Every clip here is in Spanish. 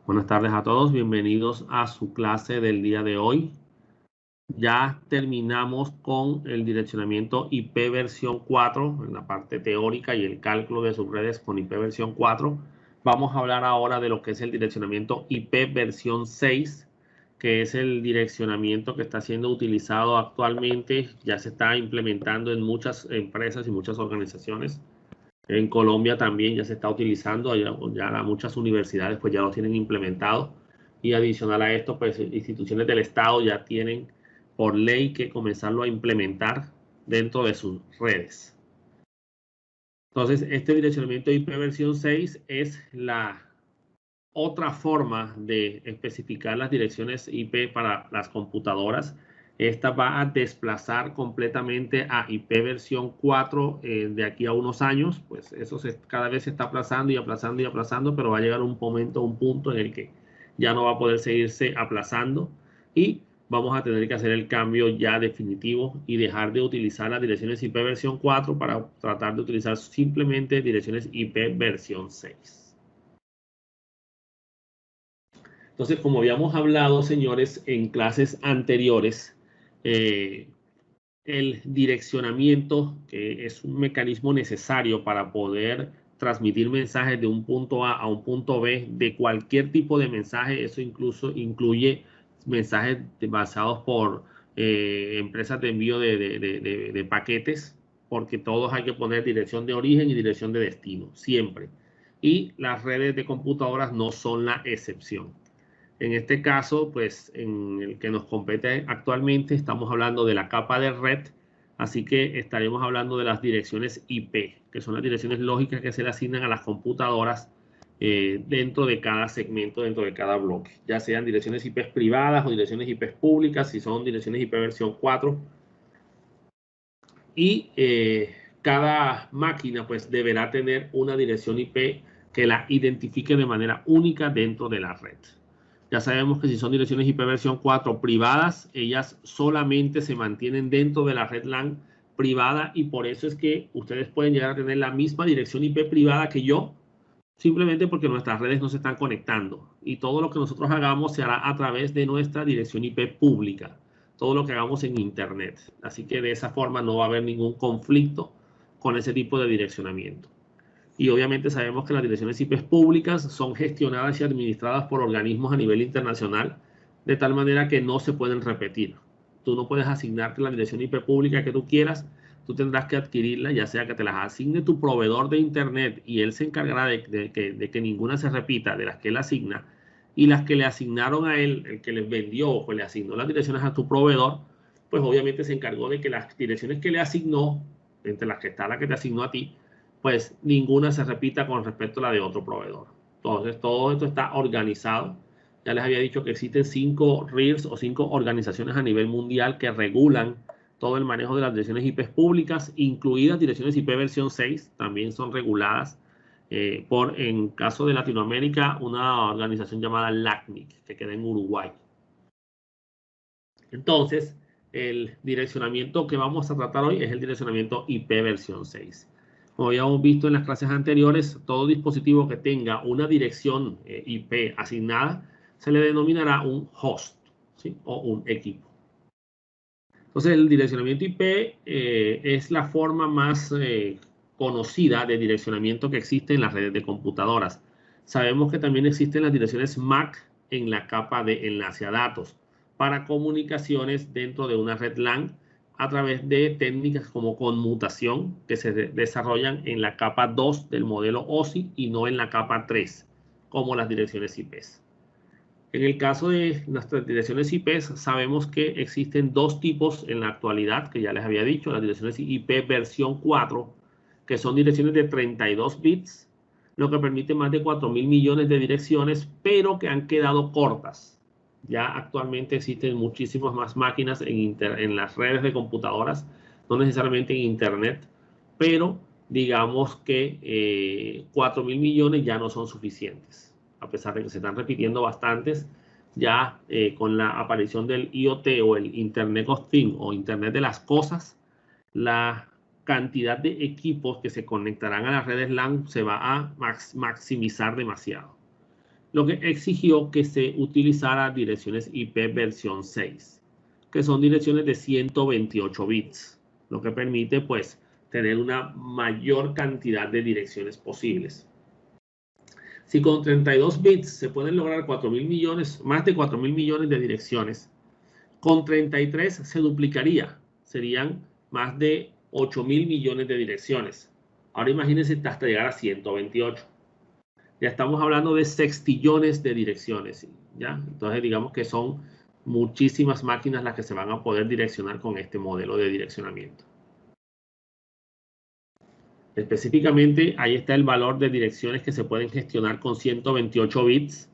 Buenas tardes a todos, bienvenidos a su clase del día de hoy. Ya terminamos con el direccionamiento IP versión 4 en la parte teórica y el cálculo de subredes con IP versión 4. Vamos a hablar ahora de lo que es el direccionamiento IP versión 6, que es el direccionamiento que está siendo utilizado actualmente. Ya se está implementando en muchas empresas y muchas organizaciones. En Colombia también ya se está utilizando, ya muchas universidades pues ya lo tienen implementado, y adicional a esto pues instituciones del Estado ya tienen por ley que comenzarlo a implementar dentro de sus redes. Entonces este direccionamiento IP versión 6 es la otra forma de especificar las direcciones IP para las computadoras. Esta va a desplazar completamente a IP versión 4 de aquí a unos años. Pues eso cada vez se está aplazando y aplazando y aplazando, pero va a llegar un momento, un punto en el que ya no va a poder seguirse aplazando y vamos a tener que hacer el cambio ya definitivo y dejar de utilizar las direcciones IP versión 4 para tratar de utilizar simplemente direcciones IP versión 6. Entonces, como habíamos hablado, señores, en clases anteriores, el direccionamiento, que es un mecanismo necesario para poder transmitir mensajes de un punto A a un punto B de cualquier tipo de mensaje, eso incluso incluye mensajes basados por empresas de envío de paquetes, porque todos hay que poner dirección de origen y dirección de destino, siempre. Y las redes de computadoras no son la excepción. En este caso, pues en el que nos compete actualmente, estamos hablando de la capa de red, así que estaremos hablando de las direcciones IP, que son las direcciones lógicas que se le asignan a las computadoras dentro de cada segmento, dentro de cada bloque, ya sean direcciones IP privadas o direcciones IP públicas, si son direcciones IP versión 4. Y cada máquina pues deberá tener una dirección IP que la identifique de manera única dentro de la red. Ya sabemos que si son direcciones IP versión 4 privadas, ellas solamente se mantienen dentro de la red LAN privada, y por eso es que ustedes pueden llegar a tener la misma dirección IP privada que yo, simplemente porque nuestras redes no se están conectando. Y todo lo que nosotros hagamos se hará a través de nuestra dirección IP pública. Todo lo que hagamos en Internet. Así que de esa forma no va a haber ningún conflicto con ese tipo de direccionamiento. Y obviamente sabemos que las direcciones IP públicas son gestionadas y administradas por organismos a nivel internacional, de tal manera que no se pueden repetir. Tú no puedes asignarte la dirección IP pública que tú quieras, tú tendrás que adquirirla, ya sea que te las asigne tu proveedor de Internet y él se encargará de que ninguna se repita de las que él asigna, y las que le asignaron a él, el que les vendió o le asignó las direcciones a tu proveedor, pues obviamente se encargó de que las direcciones que le asignó, entre las que está la que te asignó a ti, pues ninguna se repita con respecto a la de otro proveedor. Entonces, todo esto está organizado. Ya les había dicho que existen 5 RIRs o 5 organizaciones a nivel mundial que regulan todo el manejo de las direcciones IP públicas, incluidas direcciones IP versión 6, también son reguladas en caso de Latinoamérica, una organización llamada LACNIC, que queda en Uruguay. Entonces, el direccionamiento que vamos a tratar hoy es el direccionamiento IP versión 6. Como habíamos visto en las clases anteriores, todo dispositivo que tenga una dirección IP asignada se le denominará un host, ¿sí? O un equipo. Entonces, el direccionamiento IP es la forma más conocida de direccionamiento que existe en las redes de computadoras. Sabemos que también existen las direcciones MAC en la capa de enlace a datos para comunicaciones dentro de una red LAN a través de técnicas como conmutación que se desarrollan en la capa 2 del modelo OSI y no en la capa 3, como las direcciones IP. En el caso de nuestras direcciones IP, sabemos que existen dos tipos en la actualidad, que ya les había dicho, las direcciones IP versión 4, que son direcciones de 32 bits, lo que permite más de 4.000 millones de direcciones, pero que han quedado cortas. Ya actualmente existen muchísimas más máquinas en las redes de computadoras, no necesariamente en Internet, pero digamos que 4.000 millones ya no son suficientes, a pesar de que se están repitiendo bastantes. Ya con la aparición del IoT o el Internet of Things o Internet de las cosas, la cantidad de equipos que se conectarán a las redes LAN se va a maximizar demasiado. lo que exigió que se utilizara direcciones IP versión 6, que son direcciones de 128 bits, lo que permite pues tener una mayor cantidad de direcciones posibles. Si con 32 bits se pueden lograr 4.000 millones, más de 4.000 millones de direcciones, con 33 se duplicaría, serían más de 8.000 millones de direcciones. Ahora imagínense hasta llegar a 128. Ya estamos hablando de sextillones de direcciones, ¿ya? Entonces digamos que son muchísimas máquinas las que se van a poder direccionar con este modelo de direccionamiento. Específicamente, ahí está el valor de direcciones que se pueden gestionar con 128 bits,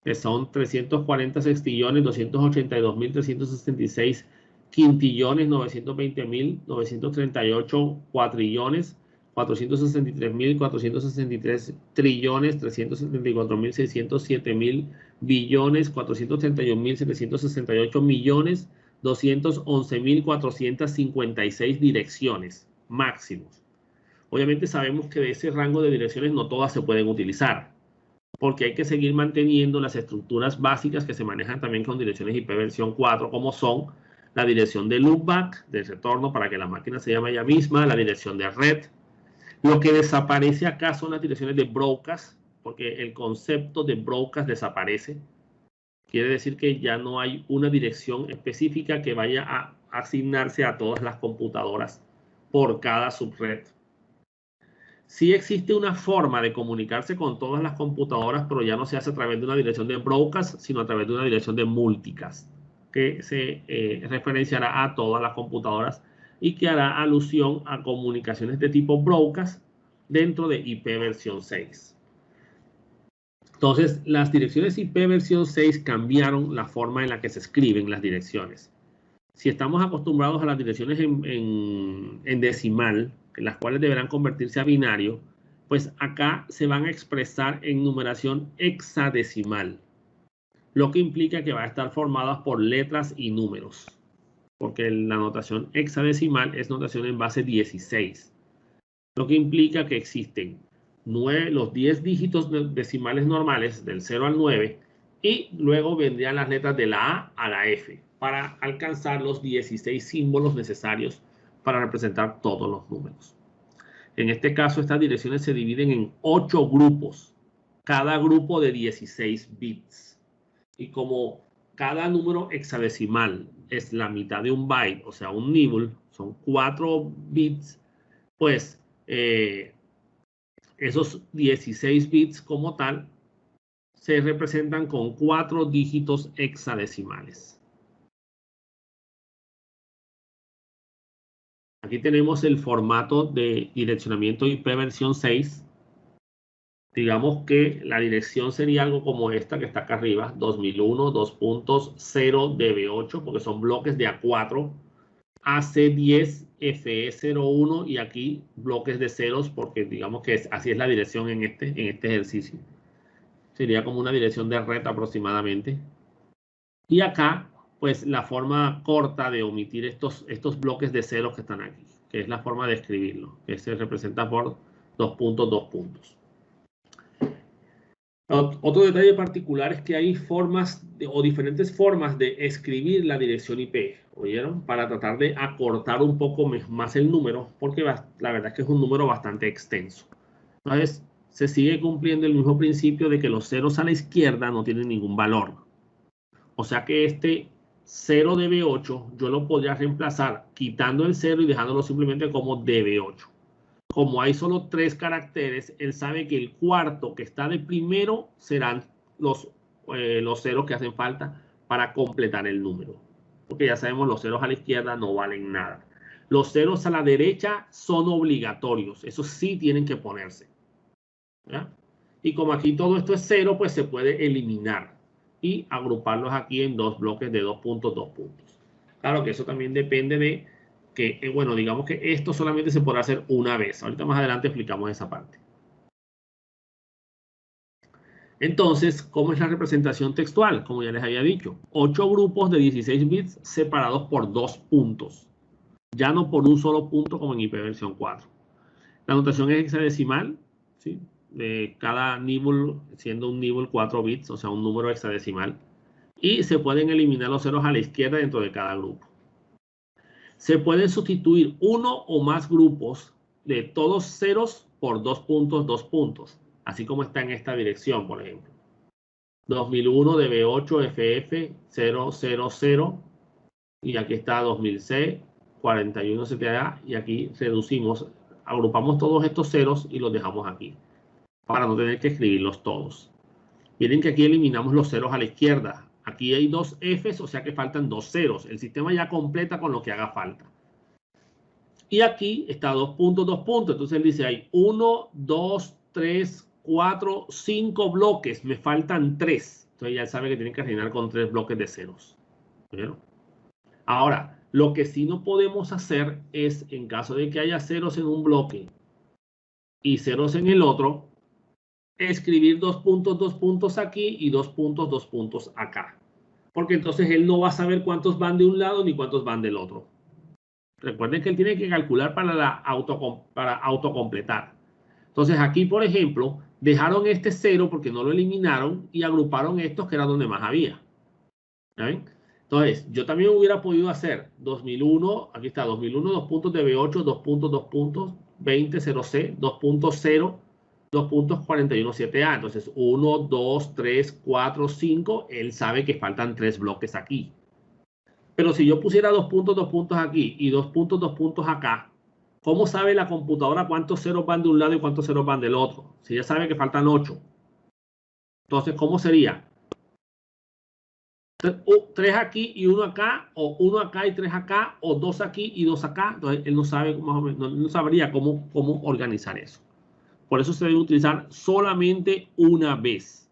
que son 340 sextillones, 282.366 quintillones, 920.938 cuatrillones, 463.463 trillones, 374.607.000 billones, 431.768 millones, 211.456 direcciones máximos. Obviamente sabemos que de ese rango de direcciones no todas se pueden utilizar, porque hay que seguir manteniendo las estructuras básicas que se manejan también con direcciones IP versión 4, como son la dirección de loopback, de retorno para que la máquina se llame ella misma, la dirección de red. Lo que desaparece acá son las direcciones de broadcast, porque el concepto de broadcast desaparece. Quiere decir que ya no hay una dirección específica que vaya a asignarse a todas las computadoras por cada subred. Sí existe una forma de comunicarse con todas las computadoras, pero ya no se hace a través de una dirección de broadcast, sino a través de una dirección de multicast, que se referenciará a todas las computadoras y que hará alusión a comunicaciones de tipo broadcast dentro de IP versión 6. Entonces, las direcciones IP versión 6 cambiaron la forma en la que se escriben las direcciones. Si estamos acostumbrados a las direcciones en decimal, las cuales deberán convertirse a binario, pues acá se van a expresar en numeración hexadecimal, lo que implica que va a estar formadas por letras y números, porque la notación hexadecimal es notación en base 16, lo que implica que existen los 10 dígitos decimales normales del 0 al 9 y luego vendrían las letras de la A a la F para alcanzar los 16 símbolos necesarios para representar todos los números. En este caso, estas direcciones se dividen en 8 grupos, cada grupo de 16 bits. Y como cada número hexadecimal es la mitad de un byte, o sea, un nibble, son 4 bits, pues esos 16 bits como tal se representan con 4 dígitos hexadecimales. Aquí tenemos el formato de direccionamiento IP versión 6. Digamos que la dirección sería algo como esta que está acá arriba, 2001 2.0 DB8, porque son bloques de A4, AC10, FE01 y aquí bloques de ceros, porque digamos que así es la dirección en este ejercicio. Sería como una dirección de red aproximadamente. Y acá, pues la forma corta de omitir estos bloques de ceros que están aquí, que es la forma de escribirlo, que se representa por 2 puntos. Otro detalle particular es que hay formas o diferentes formas de escribir la dirección IP, ¿oyeron? Para tratar de acortar un poco más el número, porque la verdad es que es un número bastante extenso. Entonces, se sigue cumpliendo el mismo principio de que los ceros a la izquierda no tienen ningún valor. O sea que este 0 DB8 yo lo podría reemplazar quitando el 0 y dejándolo simplemente como DB8. Como hay solo 3 caracteres, él sabe que el cuarto que está de primero serán los ceros que hacen falta para completar el número. Porque ya sabemos, los ceros a la izquierda no valen nada. Los ceros a la derecha son obligatorios. Esos sí tienen que ponerse, ¿ya? Y como aquí todo esto es 0, pues se puede eliminar y agruparlos aquí en 2 bloques de 2 puntos. Claro que eso también depende de que, bueno, digamos que esto solamente se podrá hacer una vez. Ahorita más adelante explicamos esa parte. Entonces, ¿cómo es la representación textual? Como ya les había dicho, 8 grupos de 16 bits separados por 2 puntos. Ya no por un solo punto como en IP versión 4. La notación es hexadecimal, ¿sí? de cada nibble, siendo un nibble 4 bits, o sea, un número hexadecimal. Y se pueden eliminar los ceros a la izquierda dentro de cada grupo. Se pueden sustituir uno o más grupos de todos ceros por 2 puntos, así como está en esta dirección, por ejemplo. 2001 DB8 FF 000 y aquí está 2006 41 CTA y aquí reducimos, agrupamos todos estos ceros y los dejamos aquí para no tener que escribirlos todos. Miren que aquí eliminamos los ceros a la izquierda. Aquí hay 2 Fs, o sea que faltan 2 ceros. El sistema ya completa con lo que haga falta. Y aquí está 2 puntos. Entonces él dice, hay 1, 2, 3, 4, 5 bloques. Me faltan 3. Entonces ya sabe que tienen que rellenar con 3 bloques de ceros. ¿Vieron? Ahora, lo que sí no podemos hacer es, en caso de que haya ceros en un bloque y ceros en el otro, escribir 2 puntos aquí y 2 puntos acá. Porque entonces él no va a saber cuántos van de un lado ni cuántos van del otro. Recuerden que él tiene que calcular para autocompletar. Entonces aquí, por ejemplo, dejaron este 0 porque no lo eliminaron y agruparon estos que era donde más había. ¿Ven? Entonces, yo también hubiera podido hacer 2001, aquí está 2001, 2 puntos de B8, 2 puntos, 20, 0C, 2.0, 2.41, 7A. Entonces, 1, 2, 3, 4, 5. Él sabe que faltan 3 bloques aquí. Pero si yo pusiera 2 puntos aquí y 2 puntos acá, ¿cómo sabe la computadora cuántos ceros van de un lado y cuántos ceros van del otro? Si ya sabe que faltan 8. Entonces, ¿cómo sería? 3 aquí y 1 acá, o 1 acá y 3 acá, o 2 aquí y 2 acá. Entonces, él no sabe más o menos, no sabría cómo organizar eso. Por eso se debe utilizar solamente una vez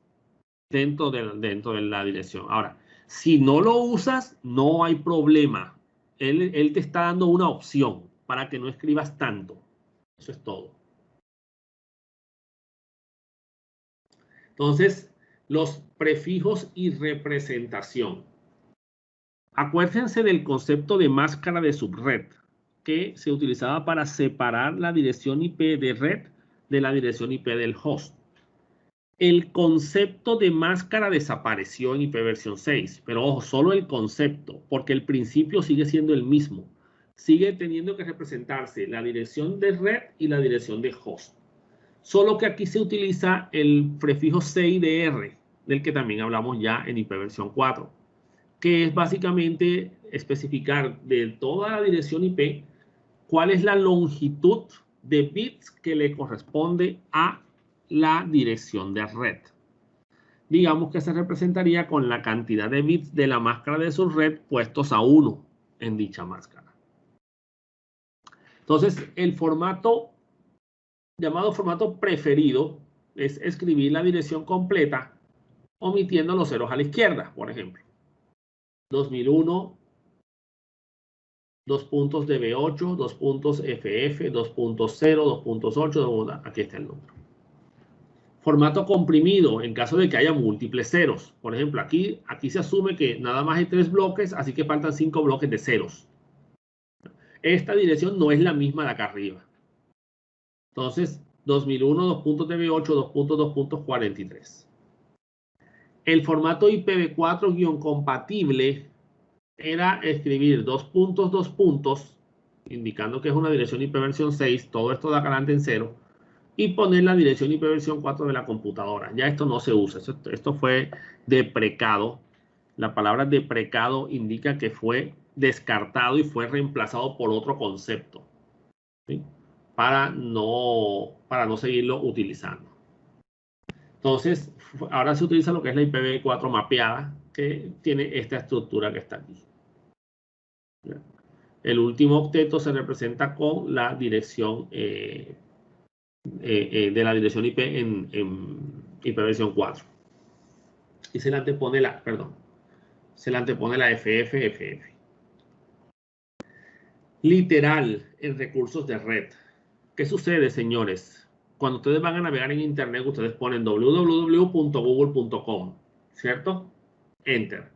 dentro de la dirección. Ahora, si no lo usas, no hay problema. Él te está dando una opción para que no escribas tanto. Eso es todo. Entonces, los prefijos y representación. Acuérdense del concepto de máscara de subred, que se utilizaba para separar la dirección IP de red de la dirección IP del host. El concepto de máscara desapareció en IP versión 6, pero ojo, solo el concepto, porque el principio sigue siendo el mismo. Sigue teniendo que representarse la dirección de red y la dirección de host. Solo que aquí se utiliza el prefijo CIDR, del que también hablamos ya en IP versión 4, que es básicamente especificar de toda la dirección IP cuál es la longitud de bits que le corresponde a la dirección de red. Digamos que se representaría con la cantidad de bits de la máscara de subred puestos a 1 en dicha máscara. Entonces, el formato llamado formato preferido es escribir la dirección completa omitiendo los ceros a la izquierda, por ejemplo. 2001, 2 puntos de B8, 2 puntos FF, 2.0, 2.8, aquí está el número. Formato comprimido en caso de que haya múltiples ceros. Por ejemplo, aquí se asume que nada más hay 3 bloques, así que faltan 5 bloques de ceros. Esta dirección no es la misma de acá arriba. Entonces, 2001, 2 puntos de B8, 2 puntos, 2.43. El formato IPv4- compatible era escribir 2 puntos, indicando que es una dirección IP versión 6, todo esto de acá adelante en 0, y poner la dirección IP versión 4 de la computadora. Ya esto no se usa, esto fue deprecado. La palabra deprecado indica que fue descartado y fue reemplazado por otro concepto, ¿sí? para no seguirlo utilizando. Entonces, ahora se utiliza lo que es la IPv4 mapeada, que tiene esta estructura que está aquí. El último octeto se representa con la dirección de la dirección IP en IP versión 4. Y se le antepone la FF. Literal en recursos de red. ¿Qué sucede, señores? Cuando ustedes van a navegar en internet, ustedes ponen www.google.com, ¿cierto? Enter.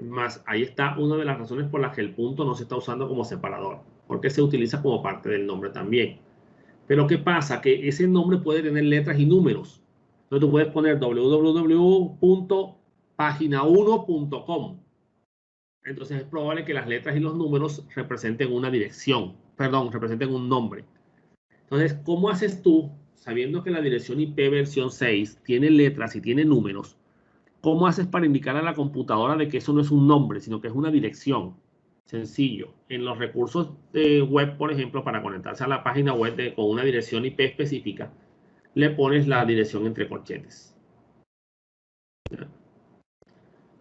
Más, ahí está una de las razones por las que el punto no se está usando como separador, porque se utiliza como parte del nombre también. Pero ¿qué pasa? Que ese nombre puede tener letras y números. Entonces tú puedes poner www.pagina1.com. Entonces es probable que las letras y los números representen una dirección, perdón, representen un nombre. Entonces, ¿cómo haces tú, sabiendo que la dirección IP versión 6 tiene letras y tiene números? ¿Cómo haces para indicar a la computadora de que eso no es un nombre, sino que es una dirección? Sencillo. En los recursos de web, por ejemplo, para conectarse a la página web con una dirección IP específica, le pones la dirección entre corchetes.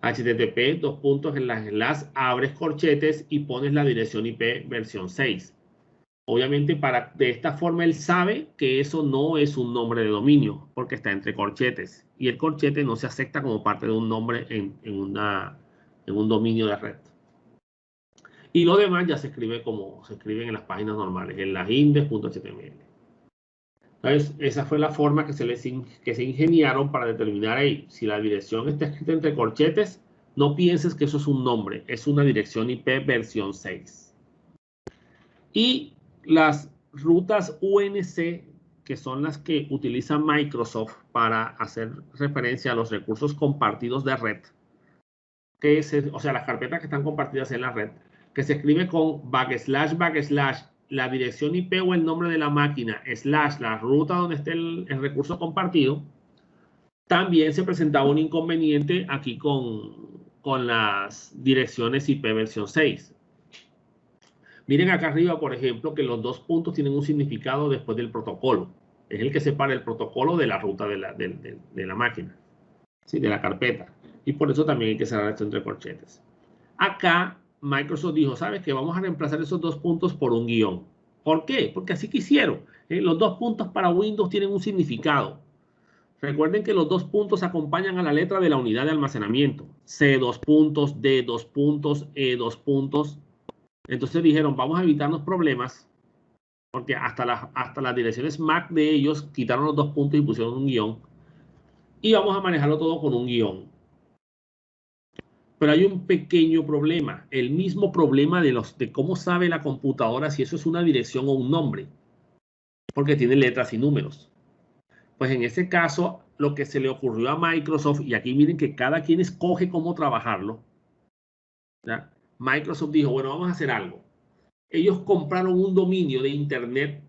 HTTP, abres corchetes y pones la dirección IP versión 6. Obviamente, de esta forma él sabe que eso no es un nombre de dominio, porque está entre corchetes. Y el corchete no se acepta como parte de un nombre en un dominio de red. Y lo demás ya se escribe como se escribe en las páginas normales, en las index.html. Entonces, esa fue la forma que se ingeniaron para determinar ahí. Si la dirección está escrita entre corchetes, no pienses que eso es un nombre, es una dirección IP versión 6. Y las rutas UNC, que son las que utiliza Microsoft para hacer referencia a los recursos compartidos de red, o sea, las carpetas que están compartidas en la red, que se escribe con // la dirección IP o el nombre de la máquina, / la ruta donde esté el recurso compartido. También se presentaba un inconveniente aquí con las direcciones IP versión 6. Miren acá arriba, por ejemplo, que los dos puntos tienen un significado después del protocolo. Es el que separa el protocolo de la ruta de la máquina, ¿sí? De la carpeta. Y por eso también hay que cerrar esto entre corchetes. Acá Microsoft dijo, ¿sabes qué? Vamos a reemplazar esos dos puntos por un guión. ¿Por qué? Porque así quisieron. Los dos puntos para Windows tienen un significado. Recuerden que los dos puntos acompañan a la letra de la unidad de almacenamiento. C, dos puntos, D, dos puntos, E, dos puntos. Entonces dijeron, vamos a evitarnos problemas, porque hasta las direcciones MAC de ellos quitaron los dos puntos y pusieron un guión. Y vamos a manejarlo todo con un guión. Pero hay un pequeño problema, el mismo problema de cómo sabe la computadora si eso es una dirección o un nombre, porque tiene letras y números. Pues en ese caso, lo que se le ocurrió a Microsoft, y aquí miren que cada quien escoge cómo trabajarlo, ¿ya? Microsoft dijo, bueno, vamos a hacer algo. Ellos compraron un dominio de internet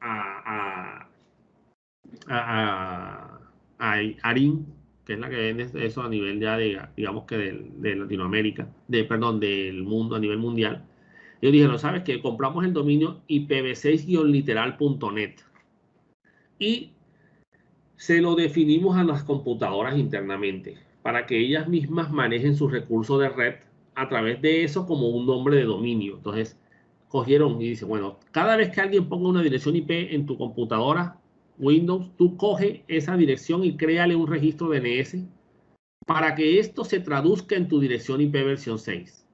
a ARIN, que es la que vende eso a nivel ya digamos que de Latinoamérica, del mundo, a nivel mundial. Ellos dijeron, ¿sabes qué? Compramos el dominio ipv6-literal.net y se lo definimos a las computadoras internamente para que ellas mismas manejen sus recursos de red a través de eso como un nombre de dominio. Entonces, cogieron y dicen, bueno, cada vez que alguien ponga una dirección IP en tu computadora Windows, tú coge esa dirección y créale un registro DNS para que esto se traduzca en tu dirección IP versión 6.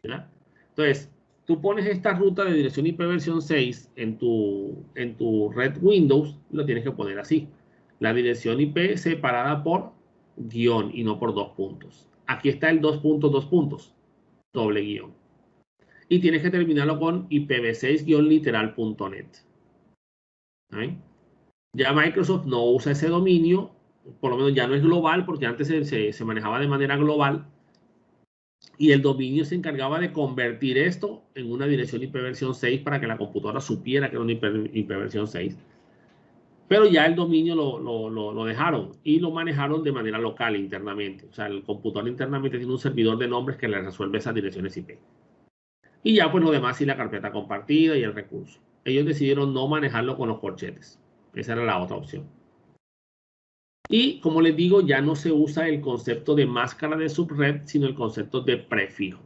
¿Verdad? Entonces, tú pones esta ruta de dirección IP versión 6 en tu red Windows, lo tienes que poner así. La dirección IP separada por guión y no por dos puntos. Aquí está el 2 puntos, 2 puntos, doble guión. Y tienes que terminarlo con ipv6-literal.net. Ya Microsoft no usa ese dominio, por lo menos ya no es global, porque antes se manejaba de manera global. Y el dominio se encargaba de convertir esto en una dirección IP versión 6 para que la computadora supiera que era una IP versión 6. Pero ya el dominio lo dejaron y lo manejaron de manera local internamente. O sea, el computador internamente tiene un servidor de nombres que le resuelve esas direcciones IP. Y ya pues lo demás sí la carpeta compartida y el recurso. Ellos decidieron no manejarlo con los corchetes. Esa era la otra opción. Y como les digo, ya no se usa el concepto de máscara de subred, sino el concepto de prefijo.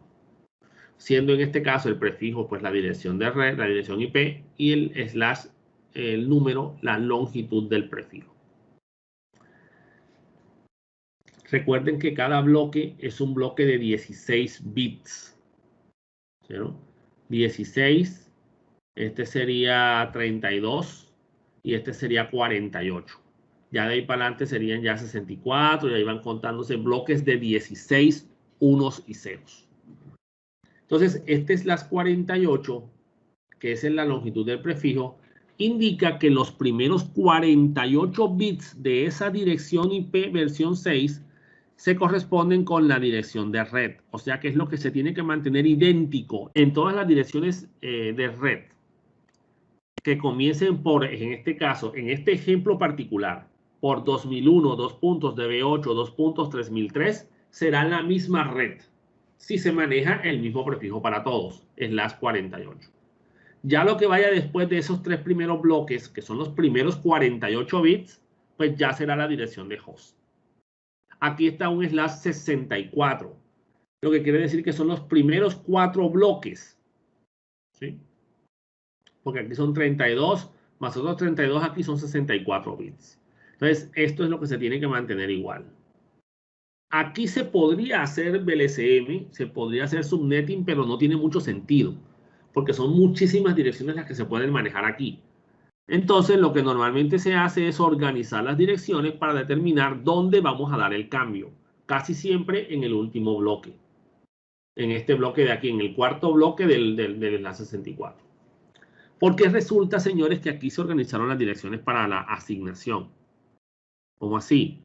Siendo en este caso el prefijo, pues la dirección de red, la dirección IP, y el slash, el número, la longitud del prefijo. Recuerden que cada bloque es un bloque de 16 bits. ¿Sí? 16, este sería 32 y este sería 48. Ya de ahí para adelante serían ya 64 y ahí van contándose bloques de 16 unos y ceros. Entonces, este es las 48, que es en la longitud del prefijo, indica que los primeros 48 bits de esa dirección IP versión 6 se corresponden con la dirección de red. O sea que es lo que se tiene que mantener idéntico en todas las direcciones de red que comiencen por, en este caso, en este ejemplo particular, por 2001, 2.db8, 2.3003, será la misma red si se maneja el mismo prefijo para todos, /48. Ya lo que vaya después de esos tres primeros bloques, que son los primeros 48 bits, pues ya será la dirección de host. Aquí está un /64, lo que quiere decir que son los primeros 4 bloques, ¿sí? Porque aquí son 32, más otros 32 aquí son 64 bits. Entonces, esto es lo que se tiene que mantener igual. Aquí se podría hacer BLSM, se podría hacer subnetting, pero no tiene mucho sentido, porque son muchísimas direcciones las que se pueden manejar aquí. Entonces, lo que normalmente se hace es organizar las direcciones para determinar dónde vamos a dar el cambio. Casi siempre en el último bloque. En este bloque de aquí, en el cuarto bloque del enlace 64. Porque resulta, señores, que aquí se organizaron las direcciones para la asignación. ¿Cómo así?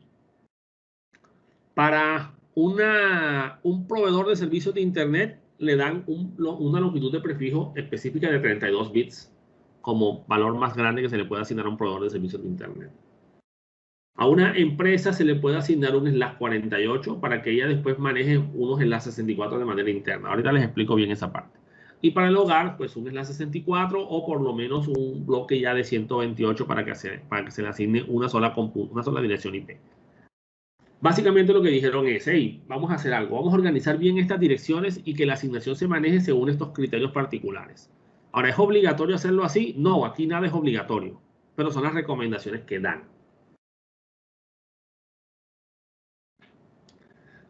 Para un proveedor de servicios de Internet le dan una longitud de prefijo específica de 32 bits como valor más grande que se le puede asignar a un proveedor de servicios de Internet. A una empresa se le puede asignar un /48 para que ella después maneje unos /64 de manera interna. Ahorita les explico bien esa parte. Y para el hogar, pues un /64 o por lo menos un bloque ya de 128 para que se le asigne una sola dirección IP. Básicamente lo que dijeron es, hey, vamos a hacer algo, vamos a organizar bien estas direcciones y que la asignación se maneje según estos criterios particulares. Ahora, ¿es obligatorio hacerlo así? No, aquí nada es obligatorio, pero son las recomendaciones que dan.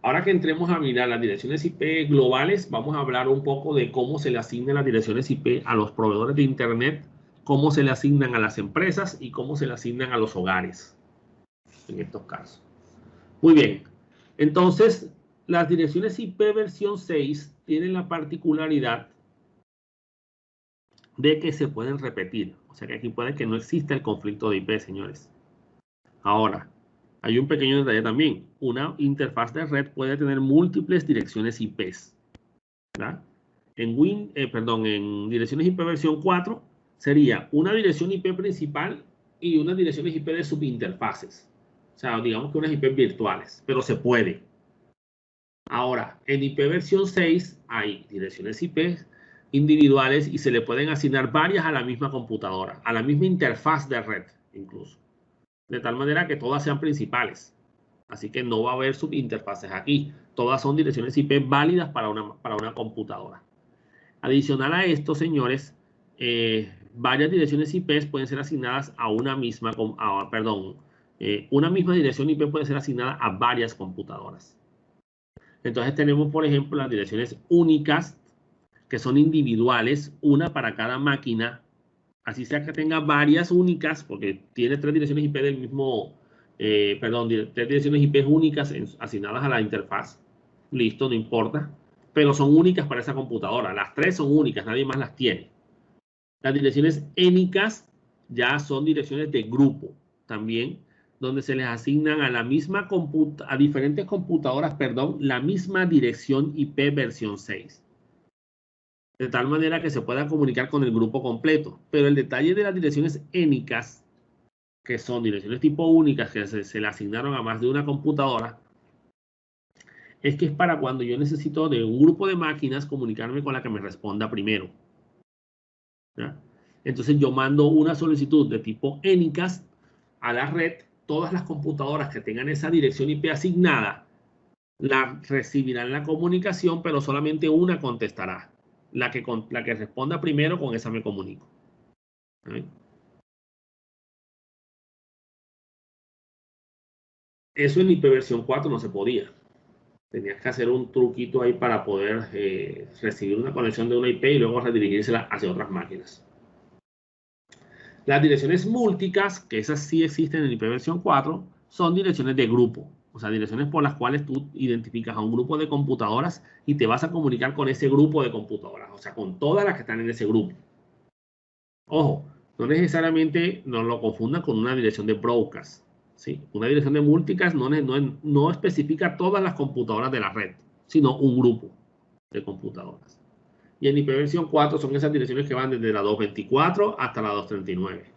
Ahora que entremos a mirar las direcciones IP globales, vamos a hablar un poco de cómo se le asignan las direcciones IP a los proveedores de Internet, cómo se le asignan a las empresas y cómo se le asignan a los hogares en estos casos. Muy bien, entonces las direcciones IP versión 6 tienen la particularidad de que se pueden repetir. O sea que aquí puede que no exista el conflicto de IP, señores. Ahora, hay un pequeño detalle también. Una interfaz de red puede tener múltiples direcciones IPs. ¿Verdad? En direcciones IP versión 4 sería una dirección IP principal y unas direcciones IP de subinterfaces. O sea, digamos que unas IP virtuales, pero se puede. Ahora, en IP versión 6 hay direcciones IP individuales y se le pueden asignar varias a la misma computadora, a la misma interfaz de red incluso. De tal manera que todas sean principales. Así que no va a haber subinterfaces aquí. Todas son direcciones IP válidas para una computadora. Adicional a esto, señores, varias direcciones IP pueden ser asignadas a una misma, una misma dirección IP puede ser asignada a varias computadoras. Entonces tenemos, por ejemplo, las direcciones únicas, que son individuales, una para cada máquina. Así sea que tenga varias únicas, porque tiene 3 direcciones IP del mismo, 3 direcciones IP únicas asignadas a la interfaz. Listo, no importa. Pero son únicas para esa computadora. Las 3 son únicas, nadie más las tiene. Las direcciones énicas ya son direcciones de grupo también, donde se les asignan a diferentes computadoras, la misma dirección IP versión 6. De tal manera que se pueda comunicar con el grupo completo. Pero el detalle de las direcciones énicas, que son direcciones tipo únicas que se le asignaron a más de una computadora, es que es para cuando yo necesito de un grupo de máquinas comunicarme con la que me responda primero. ¿Ya? Entonces yo mando una solicitud de tipo énicas a la red. Todas las computadoras que tengan esa dirección IP asignada recibirán la comunicación, pero solamente una contestará. La que responda primero, con esa me comunico. ¿Sí? Eso en IP versión 4 no se podía. Tenías que hacer un truquito ahí para poder recibir una conexión de una IP y luego redirigírsela hacia otras máquinas. Las direcciones múlticas, que esas sí existen en IP versión 4, son direcciones de grupo. O sea, direcciones por las cuales tú identificas a un grupo de computadoras y te vas a comunicar con ese grupo de computadoras. O sea, con todas las que están en ese grupo. Ojo, No necesariamente nos lo confundan con una dirección de broadcast, ¿sí? Una dirección de multicast no especifica todas las computadoras de la red, sino un grupo de computadoras. Y en IPv4 4 son esas direcciones que van desde la 224 hasta la 239.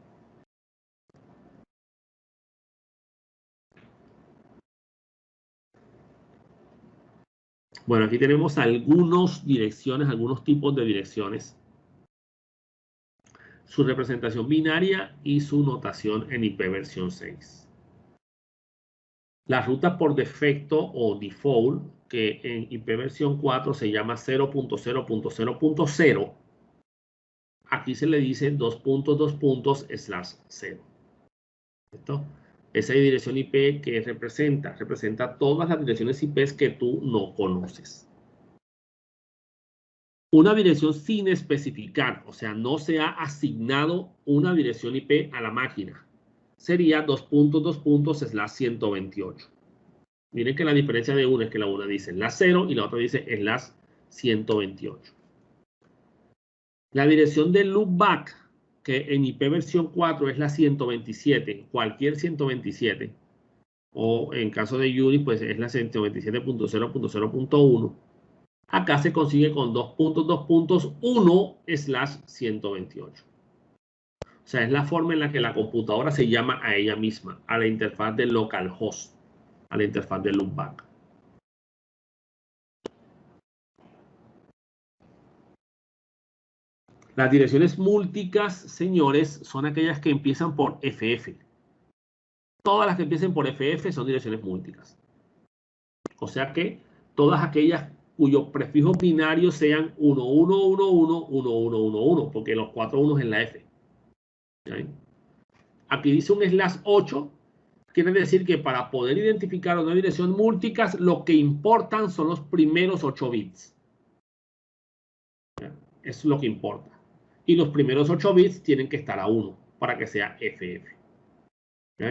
Bueno, aquí tenemos algunos tipos de direcciones. Su representación binaria y su notación en IPv6. La ruta por defecto o default, que en IPv4 se llama 0.0.0.0, aquí se le dice 2.2./0. ¿Listo? Esa dirección IP que representa todas las direcciones IP que tú no conoces. Una dirección sin especificar, o sea, no se ha asignado una dirección IP a la máquina, sería 2.2./128. Miren que la diferencia de una es que la una dice /0 y la otra dice /128. La dirección de loopback, que en IPv4 es la 127, cualquier 127, o en caso de Unix, pues es la 127.0.0.1. Acá se consigue con 2.2.1/128. O sea, es la forma en la que la computadora se llama a ella misma, a la interfaz de localhost, a la interfaz de loopback. Las direcciones múlticas, señores, son aquellas que empiezan por FF. Todas las que empiecen por FF son direcciones múlticas. O sea que todas aquellas cuyos prefijos binarios sean 1111, 1111, porque los 4 unos en la F. ¿Sí? Aquí dice un /8, quiere decir que para poder identificar una dirección múlticas, lo que importan son los primeros 8 bits. ¿Sí? Eso es lo que importa. Y los primeros 8 bits tienen que estar a 1 para que sea FF. ¿Sí?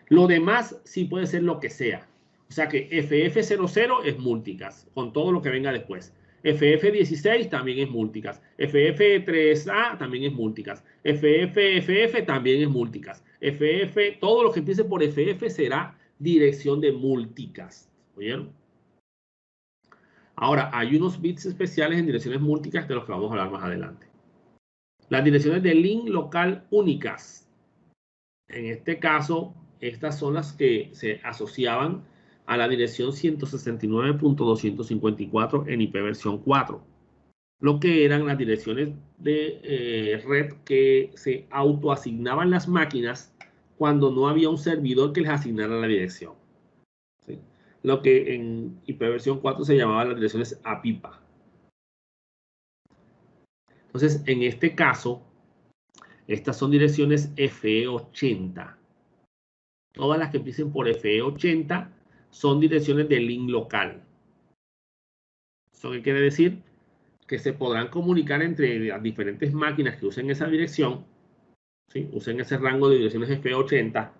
Lo demás sí puede ser lo que sea. O sea que FF00 es multicast, con todo lo que venga después. FF16 también es multicast. FF3A también es multicast. FFFF también es multicast. FF, todo lo que empiece por FF será dirección de multicast. ¿Oyeron? Ahora, hay unos bits especiales en direcciones multicast de los que vamos a hablar más adelante. Las direcciones de link local únicas. En este caso, estas son las que se asociaban a la dirección 169.254 en IPv4, lo que eran las direcciones de red que se autoasignaban las máquinas cuando no había un servidor que les asignara la dirección. ¿Sí? Lo que en IPv4 se llamaba las direcciones APIPA. Entonces, en este caso, estas son direcciones FE80. Todas las que empiecen por FE80 son direcciones de link local. ¿Eso qué quiere decir? Que se podrán comunicar entre las diferentes máquinas que usen esa dirección, ¿sí? Usen ese rango de direcciones FE80,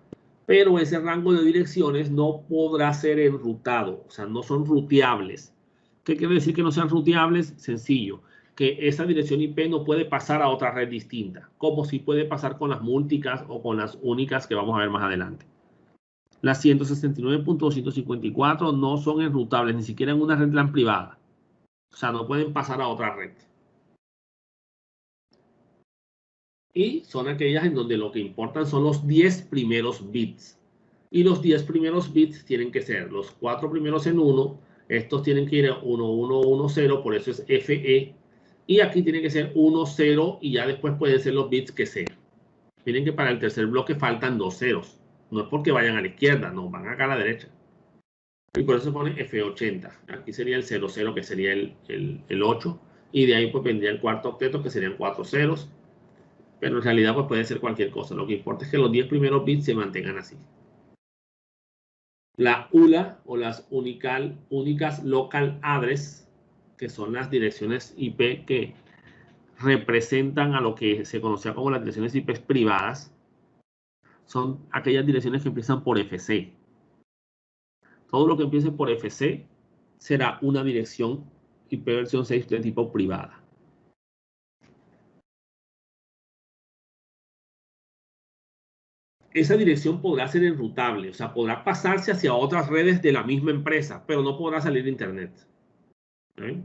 pero ese rango de direcciones no podrá ser enrutado, o sea, no son ruteables. ¿Qué quiere decir que no sean ruteables? Sencillo, que esa dirección IP no puede pasar a otra red distinta, como si puede pasar con las múlticas o con las únicas que vamos a ver más adelante. Las 169.254 no son enrutables, ni siquiera en una red LAN privada. O sea, no pueden pasar a otra red. Y son aquellas en donde lo que importan son los 10 primeros bits. Y los 10 primeros bits tienen que ser los 4 primeros en 1. Estos tienen que ir a 1, 1, 1, 0, por eso es FE. Y aquí tiene que ser 1, 0 y ya después pueden ser los bits que sean. Miren que para el tercer bloque faltan 2 ceros. No es porque vayan a la izquierda, no, van acá a la derecha. Y por eso se pone F80. Aquí sería el 00, que sería el 8. Y de ahí pues vendría el cuarto octeto, que serían 4 ceros. Pero en realidad pues puede ser cualquier cosa. Lo que importa es que los 10 primeros bits se mantengan así. La ULA o las únicas local address, que son las direcciones IP que representan a lo que se conocía como las direcciones IP privadas, son aquellas direcciones que empiezan por FC. Todo lo que empiece por FC será una dirección IPv6 de tipo privada. esa dirección podrá ser enrutable, o sea, podrá pasarse hacia otras redes de la misma empresa, pero no podrá salir de Internet. ¿Eh?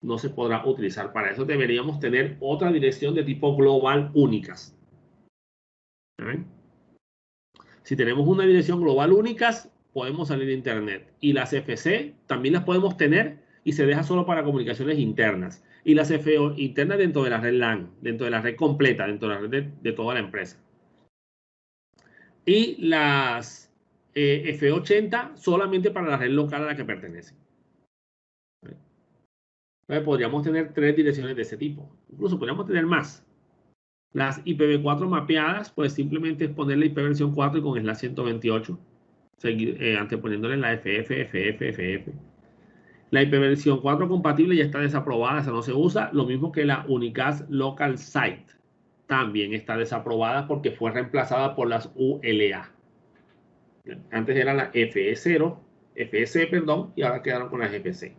No se podrá utilizar. Para eso deberíamos tener otra dirección de tipo global únicas. ¿Eh? Si tenemos una dirección global únicas, podemos salir de Internet. Y las FC también las podemos tener y se deja solo para comunicaciones internas. Y las FO internas dentro de la red LAN, dentro de la red completa, dentro de la red de toda la empresa. Y las F80 solamente para la red local a la que pertenecen. Entonces podríamos tener 3 direcciones de ese tipo. Incluso podríamos tener más. Las IPv4 mapeadas, pues simplemente es ponerle IP versión 4 y con slash 128. Seguir anteponiéndole la FF. La IP versión 4 compatible ya está desaprobada, esa no se usa. Lo mismo que la Unicast Local Site. También está desaprobada porque fue reemplazada por las ULA. Antes era la FS, perdón, y ahora quedaron con las FP.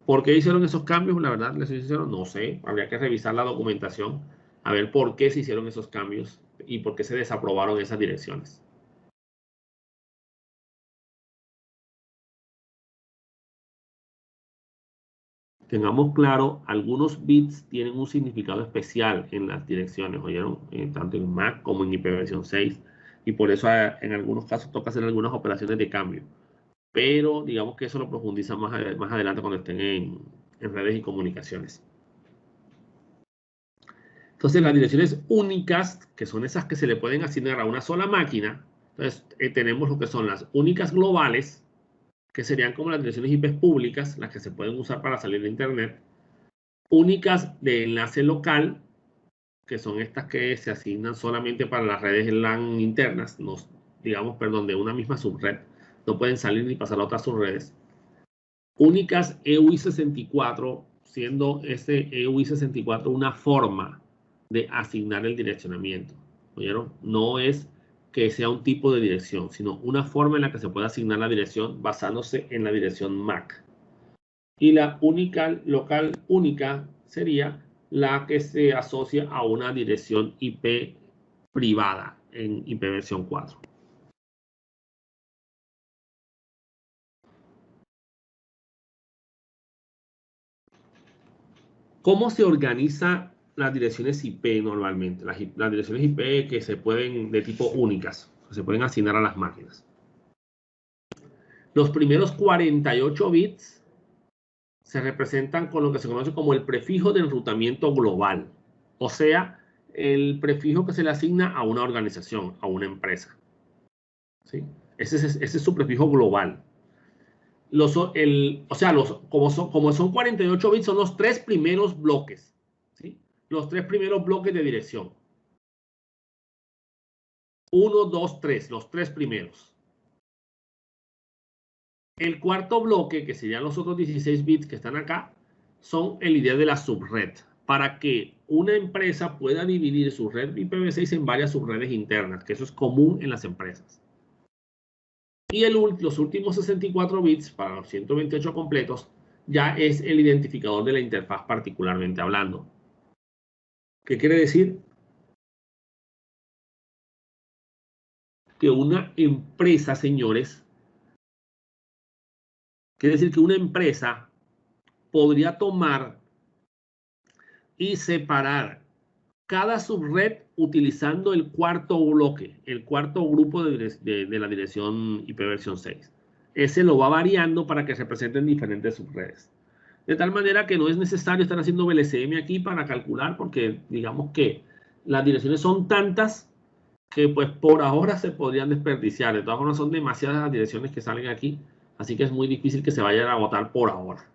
¿Por qué hicieron esos cambios? La verdad, les soy sincero, no sé. Habría que revisar la documentación a ver por qué se hicieron esos cambios y por qué se desaprobaron esas direcciones. Tengamos claro, algunos bits tienen un significado especial en las direcciones, ¿oyeron? Tanto en MAC como en IPv6. Y por eso en algunos casos toca hacer algunas operaciones de cambio. Pero digamos que eso lo profundiza más adelante cuando estén en redes y comunicaciones. Entonces, las direcciones únicas, que son esas que se le pueden asignar a una sola máquina, entonces tenemos lo que son las únicas globales, que serían como las direcciones IP públicas, las que se pueden usar para salir de Internet. Únicas de enlace local, que son estas que se asignan solamente para las redes LAN internas, de una misma subred. No pueden salir ni pasar a otras subredes. Únicas EUI64, siendo ese EUI64 una forma de asignar el direccionamiento. ¿Oyeron? No es que sea un tipo de dirección, sino una forma en la que se puede asignar la dirección basándose en la dirección MAC. Y la única local única sería la que se asocia a una dirección IP privada en IP versión 4. ¿Cómo se organiza las direcciones IP normalmente? Las direcciones IP que se pueden, de tipo únicas, que se pueden asignar a las máquinas. Los primeros 48 bits se representan con lo que se conoce como el prefijo de enrutamiento global. O sea, el prefijo que se le asigna a una organización, a una empresa. ¿Sí? Ese es su prefijo global. Como son 48 bits, son los 3 primeros bloques. ¿Sí? Los 3 primeros bloques de dirección. 1, 2, 3, los 3 primeros. El cuarto bloque, que serían los otros 16 bits que están acá, son el ID de la subred, para que una empresa pueda dividir su red IPv6 en varias subredes internas, que eso es común en las empresas. Y los últimos 64 bits, para los 128 completos, ya es el identificador de la interfaz particularmente hablando. ¿Qué quiere decir? Que una empresa, señores, quiere decir que una empresa podría tomar y separar cada subred utilizando el cuarto bloque, el cuarto grupo de la dirección IP versión 6. Ese lo va variando para que se representen diferentes subredes. De tal manera que no es necesario estar haciendo VLCM aquí para calcular, porque digamos que las direcciones son tantas que pues por ahora se podrían desperdiciar. De todas formas son demasiadas las direcciones que salen aquí, así que es muy difícil que se vayan a agotar por ahora.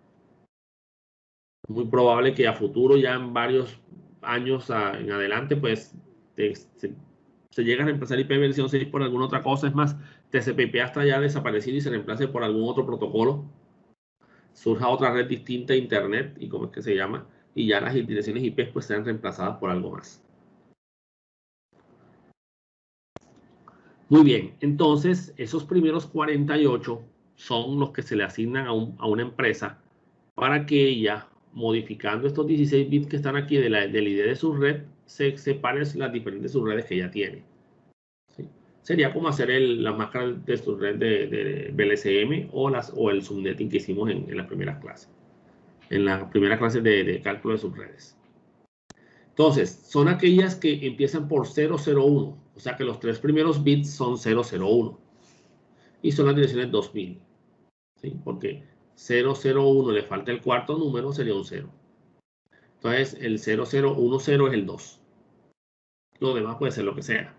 Muy probable que a futuro, ya en varios años en adelante, pues se llega a reemplazar IP versión 6 por alguna otra cosa. Es más, TCP/IP hasta ya desaparecido y se reemplace por algún otro protocolo. Surja otra red distinta a Internet, y cómo es que se llama, y ya las direcciones IP pues sean reemplazadas por algo más. Muy bien, entonces esos primeros 48 son los que se le asignan a una empresa para que ella, modificando estos 16 bits que están aquí del ID de su red, se separen las diferentes subredes que ella tiene. Sería como hacer la máscara de subred de BLSM o el subnetting que hicimos en las primeras clases. En las primeras clases de cálculo de subredes. Entonces, son aquellas que empiezan por 001. O sea que los 3 primeros bits son 001. Y son las direcciones 2000. ¿Sí? Porque 001 le falta el cuarto número, sería un 0. Entonces, el 0010 es el 2. Lo demás puede ser lo que sea.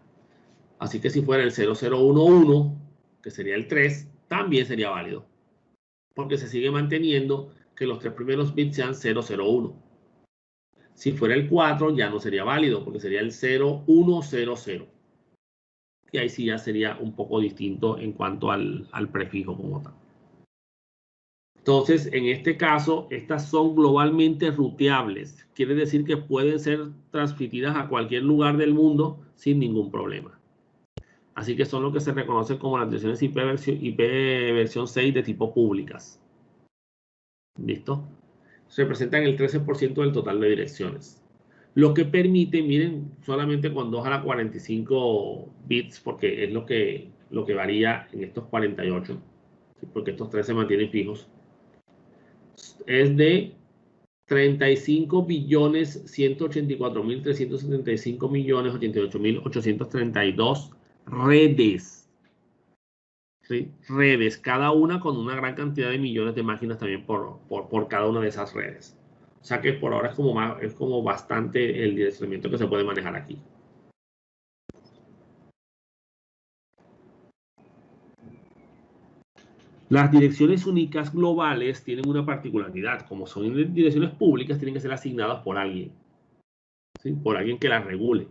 Así que si fuera el 0011, que sería el 3, también sería válido. Porque se sigue manteniendo que los 3 primeros bits sean 001. Si fuera el 4, ya no sería válido, porque sería el 0100. Y ahí sí ya sería un poco distinto en cuanto al prefijo como tal. Entonces, en este caso, estas son globalmente ruteables. Quiere decir que pueden ser transmitidas a cualquier lugar del mundo sin ningún problema. Así que son lo que se reconocen como las direcciones IP versión 6 de tipo públicas. ¿Listo? Representan el 13% del total de direcciones. Lo que permite, miren, solamente con 2 a la 45 bits, porque es lo que varía en estos 48, ¿sí? Porque estos 3 se mantienen fijos. Es de 35.184.375.088.832 redes. ¿Sí? Redes, cada una con una gran cantidad de millones de máquinas también por cada una de esas redes. O sea que por ahora es como bastante el direccionamiento que se puede manejar aquí. Las direcciones únicas globales tienen una particularidad. Como son direcciones públicas, tienen que ser asignadas por alguien. ¿Sí? Por alguien que las regule.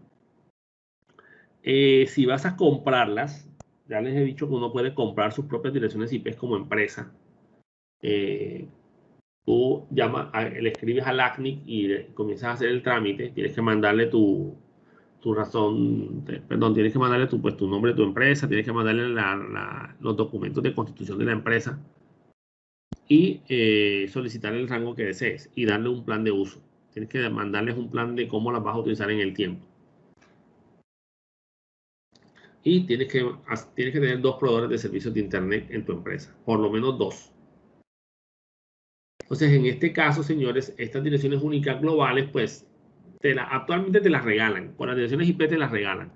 Si vas a comprarlas, ya les he dicho que uno puede comprar sus propias direcciones IP como empresa. Tú le escribes al ACNIC y comienzas a hacer el trámite. Tienes que mandarle tu tienes que mandarle tu nombre de tu empresa, tienes que mandarle los documentos de constitución de la empresa y solicitar el rango que desees y darle un plan de uso. Tienes que mandarles un plan de cómo las vas a utilizar en el tiempo. Y tienes que tener 2 proveedores de servicios de Internet en tu empresa, por lo menos 2. Entonces, en este caso, señores, estas direcciones únicas globales, pues, actualmente te las regalan. Con las direcciones IP te las regalan.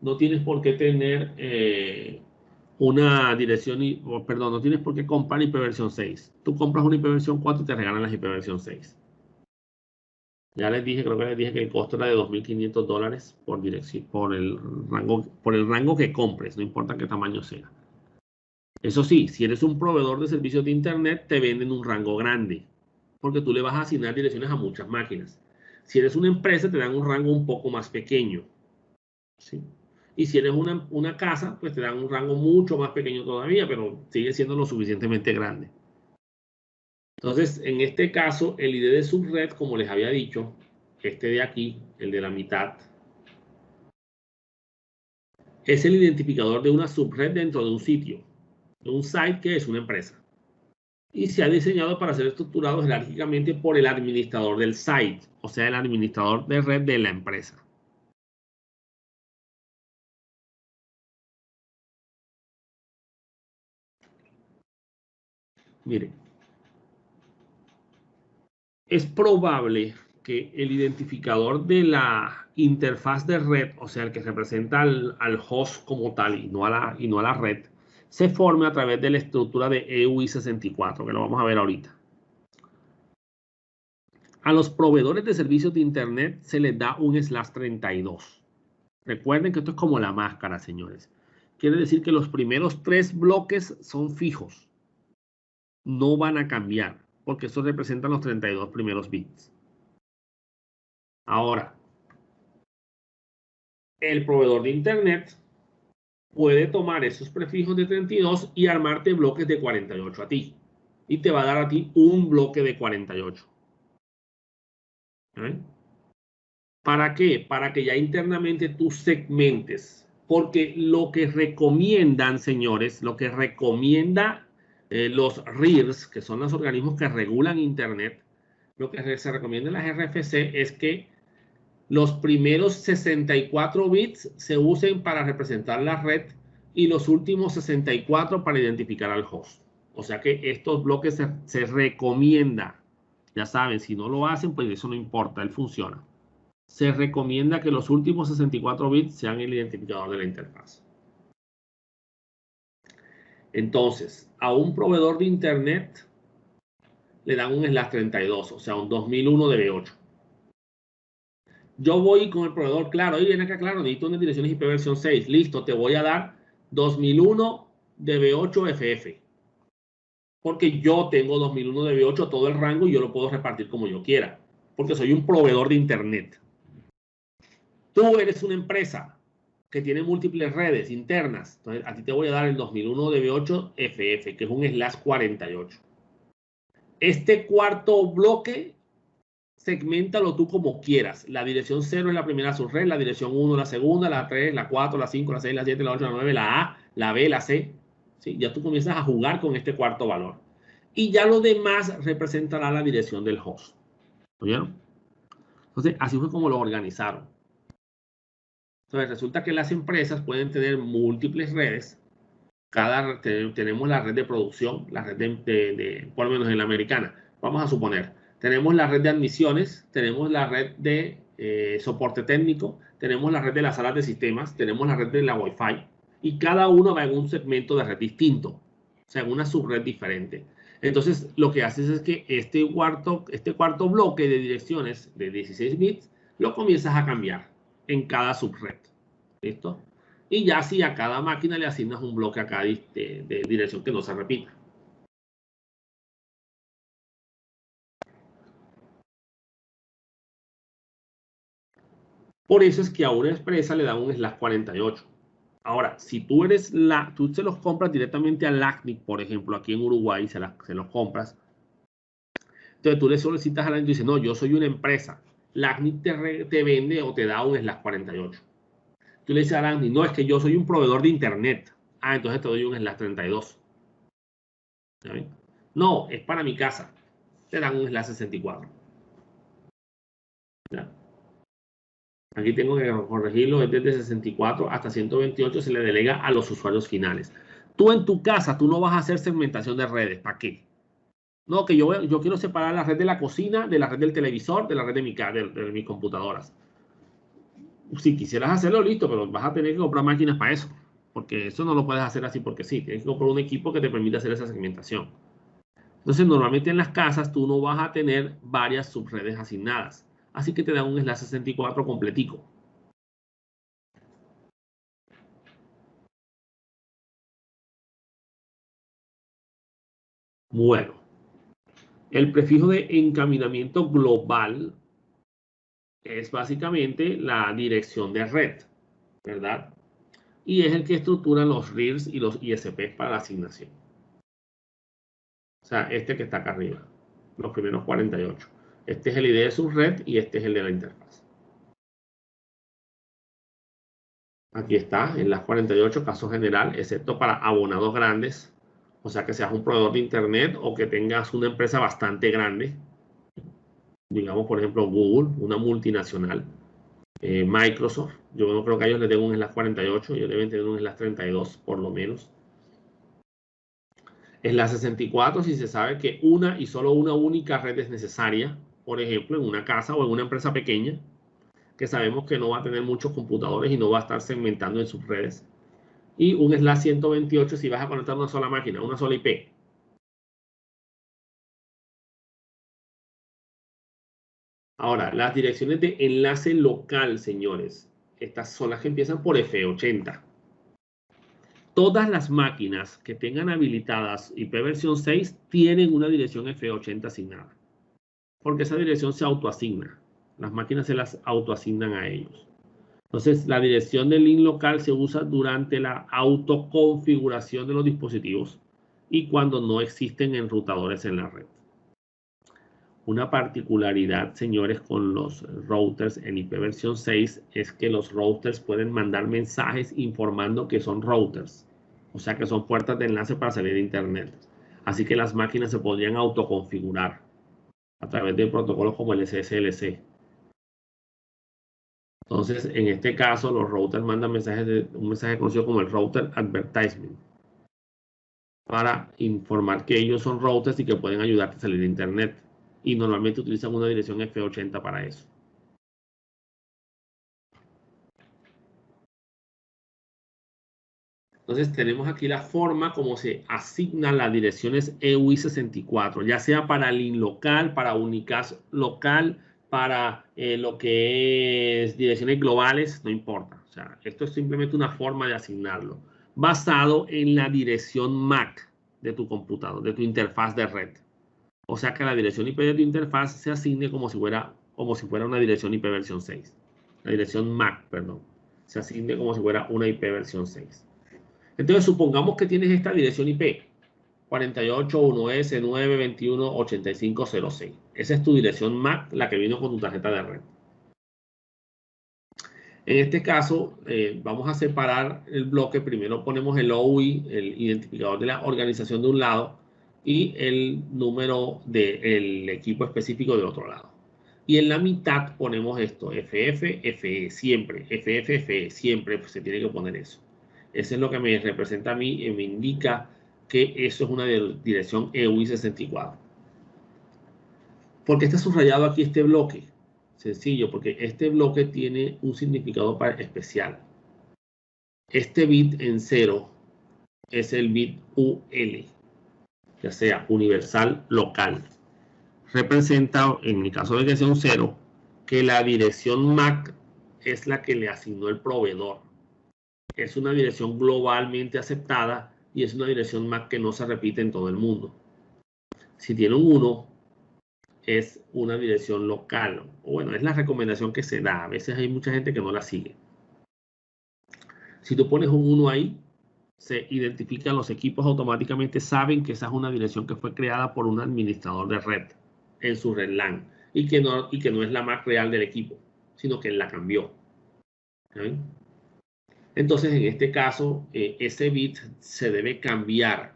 No tienes por qué tener una dirección, no tienes por qué comprar IP versión 6. Tú compras una IP versión 4 y te regalan las IP versión 6. Ya les dije, creo que les dije que el costo era de $2.500 por dirección, por el rango que compres, no importa qué tamaño sea. Eso sí, si eres un proveedor de servicios de Internet, te venden un rango grande, porque tú le vas a asignar direcciones a muchas máquinas. Si eres una empresa, te dan un rango un poco más pequeño. ¿Sí? Y si eres una casa, pues te dan un rango mucho más pequeño todavía, pero sigue siendo lo suficientemente grande. Entonces, en este caso, el ID de subred, como les había dicho, este de aquí, el de la mitad, es el identificador de una subred dentro de un sitio, de un site que es una empresa. Y se ha diseñado para ser estructurado jerárquicamente por el administrador del site, o sea, el administrador de red de la empresa. Miren, es probable que el identificador de la interfaz de red, o sea, el que representa al host como tal y no a la red, se forme a través de la estructura de EUI64, que lo vamos a ver ahorita. A los proveedores de servicios de Internet se les da un /32. Recuerden que esto es como la máscara, señores. Quiere decir que los primeros 3 bloques son fijos. No van a cambiar, porque eso representa los 32 primeros bits. Ahora, el proveedor de Internet puede tomar esos prefijos de 32 y armarte bloques de 48 a ti. Y te va a dar a ti un bloque de 48. ¿Eh? ¿Para qué? Para que ya internamente tú segmentes. Porque lo que recomiendan, señores, lo que recomienda los RIRs, que son los organismos que regulan Internet, lo que se recomienda en las RFC es que los primeros 64 bits se usen para representar la red y los últimos 64 para identificar al host. O sea que estos bloques se recomienda. Ya saben, si no lo hacen, pues eso no importa, él funciona. Se recomienda que los últimos 64 bits sean el identificador de la interfaz. Entonces, a un proveedor de internet le dan un slash 32, o sea, un 2001 DB8. Yo voy con el proveedor, claro, y viene acá, claro, necesito unas direcciones IP versión 6. Listo, te voy a dar 2001 DB8 FF. Porque yo tengo 2001 DB8 todo el rango y yo lo puedo repartir como yo quiera. Porque soy un proveedor de internet. Tú eres una empresa que tiene múltiples redes internas. Entonces, a ti te voy a dar el 2001 DB8 FF, que es un slash 48. Este cuarto bloque, segméntalo tú como quieras. La dirección 0 es la primera subred, la dirección 1 la segunda, la 3, la 4, la 5, la 6, la 7, la 8, la 9, la A, la B, la C. ¿Sí? Ya tú comienzas a jugar con este cuarto valor. Y ya lo demás representará la dirección del host. ¿Oyeron? Entonces, así fue como lo organizaron. Entonces, resulta que las empresas pueden tener múltiples redes. Tenemos la red de producción, la red por lo menos en la americana. Vamos a suponer, tenemos la red de admisiones, tenemos la red de soporte técnico, tenemos la red de las salas de sistemas, tenemos la red de la Wi-Fi, y cada uno va en un segmento de red distinto, o sea, en una subred diferente. Entonces, lo que haces es que este cuarto bloque de direcciones de 16 bits lo comienzas a cambiar en cada subred. ¿Listo? Y ya si a cada máquina le asignas un bloque acá de dirección que no se repita. Por eso es que a una empresa le dan un slash 48. Ahora, si tú tú se los compras directamente a LACNIC, por ejemplo, aquí en Uruguay, se los compras. Entonces tú le solicitas a LACNIC y dices, no, yo soy una empresa. LACNIC te vende o te da un slash 48. Tú le dices a LACNIC, no, es que yo soy un proveedor de internet. Ah, entonces te doy un slash 32. ¿Saben? No, es para mi casa. Te dan un slash 64. ¿Ya? Aquí tengo que corregirlo, es desde 64 hasta 128 se le delega a los usuarios finales. Tú en tu casa, tú no vas a hacer segmentación de redes. ¿Para qué? No, que yo quiero separar la red de la cocina de la red del televisor, de la red de mis computadoras. Si quisieras hacerlo, listo, pero vas a tener que comprar máquinas para eso. Porque eso no lo puedes hacer así porque sí. Tienes que comprar un equipo que te permita hacer esa segmentación. Entonces, normalmente en las casas tú no vas a tener varias subredes asignadas. Así que te dan un slash 64 completico. Bueno, el prefijo de encaminamiento global es básicamente la dirección de red, ¿verdad? Y es el que estructura los RIRs y los ISPs para la asignación. O sea, este que está acá arriba, los primeros 48. Este es el ID de su red y este es el de la interfaz. Aquí está, en las 48, caso general, excepto para abonados grandes. O sea, que seas un proveedor de internet o que tengas una empresa bastante grande. Digamos, por ejemplo, Google, una multinacional. Microsoft, yo no creo que a ellos les den un slash 48, ellos deben tener un slash 32 por lo menos. Slash 64 si se sabe que una y solo una única red es necesaria, por ejemplo, en una casa o en una empresa pequeña, que sabemos que no va a tener muchos computadores y no va a estar segmentando en sus redes. Y un slash 128 si vas a conectar una sola máquina, una sola IP. Ahora, las direcciones de enlace local, señores, estas son las que empiezan por F80. Todas las máquinas que tengan habilitadas IP versión 6 tienen una dirección F80 asignada. Porque esa dirección se autoasigna. Las máquinas se las autoasignan a ellos. Entonces, la dirección del link local se usa durante la autoconfiguración de los dispositivos y cuando no existen enrutadores en la red. Una particularidad, señores, con los routers en IP versión 6 es que los routers pueden mandar mensajes informando que son routers. O sea que son puertas de enlace para salir de internet. Así que las máquinas se podrían autoconfigurar a través de protocolos como el SSLC. Entonces, en este caso, los routers mandan un mensaje conocido como el router advertisement para informar que ellos son routers y que pueden ayudarte a salir de internet. Y normalmente utilizan una dirección F80 para eso. Entonces tenemos aquí la forma como se asignan las direcciones EUI64, ya sea para link local, para unicast local, para lo que es direcciones globales, no importa. O sea, esto es simplemente una forma de asignarlo, basado en la dirección MAC de tu computador, de tu interfaz de red. O sea que la dirección IP de tu interfaz se asigne como si fuera una dirección IP versión 6. La dirección MAC, perdón, se asigne como si fuera una IP versión 6. Entonces, supongamos que tienes esta dirección IP, 481S9218506. Esa es tu dirección MAC, la que vino con tu tarjeta de red. En este caso, vamos a separar el bloque. Primero ponemos el OUI, el identificador de la organización de un lado, y el número del equipo específico del otro lado. Y en la mitad ponemos esto, FF, FE, siempre, FF, FE, siempre pues, se tiene que poner eso. Eso es lo que me representa a mí y me indica que eso es una dirección EUI 64. ¿Por qué está subrayado aquí este bloque? Sencillo, porque este bloque tiene un significado especial. Este bit en 0 es el bit UL, ya sea universal local. Representa, en el caso de que sea un 0, que la dirección MAC es la que le asignó el proveedor. Es una dirección globalmente aceptada y es una dirección MAC que no se repite en todo el mundo. Si tiene un 1, es una dirección local. O bueno, es la recomendación que se da. A veces hay mucha gente que no la sigue. Si tú pones un 1 ahí, se identifican los equipos automáticamente, saben que esa es una dirección que fue creada por un administrador de red en su red LAN y que no es la MAC real del equipo, sino que él la cambió. ¿Sí? Entonces, en este caso, ese bit se debe cambiar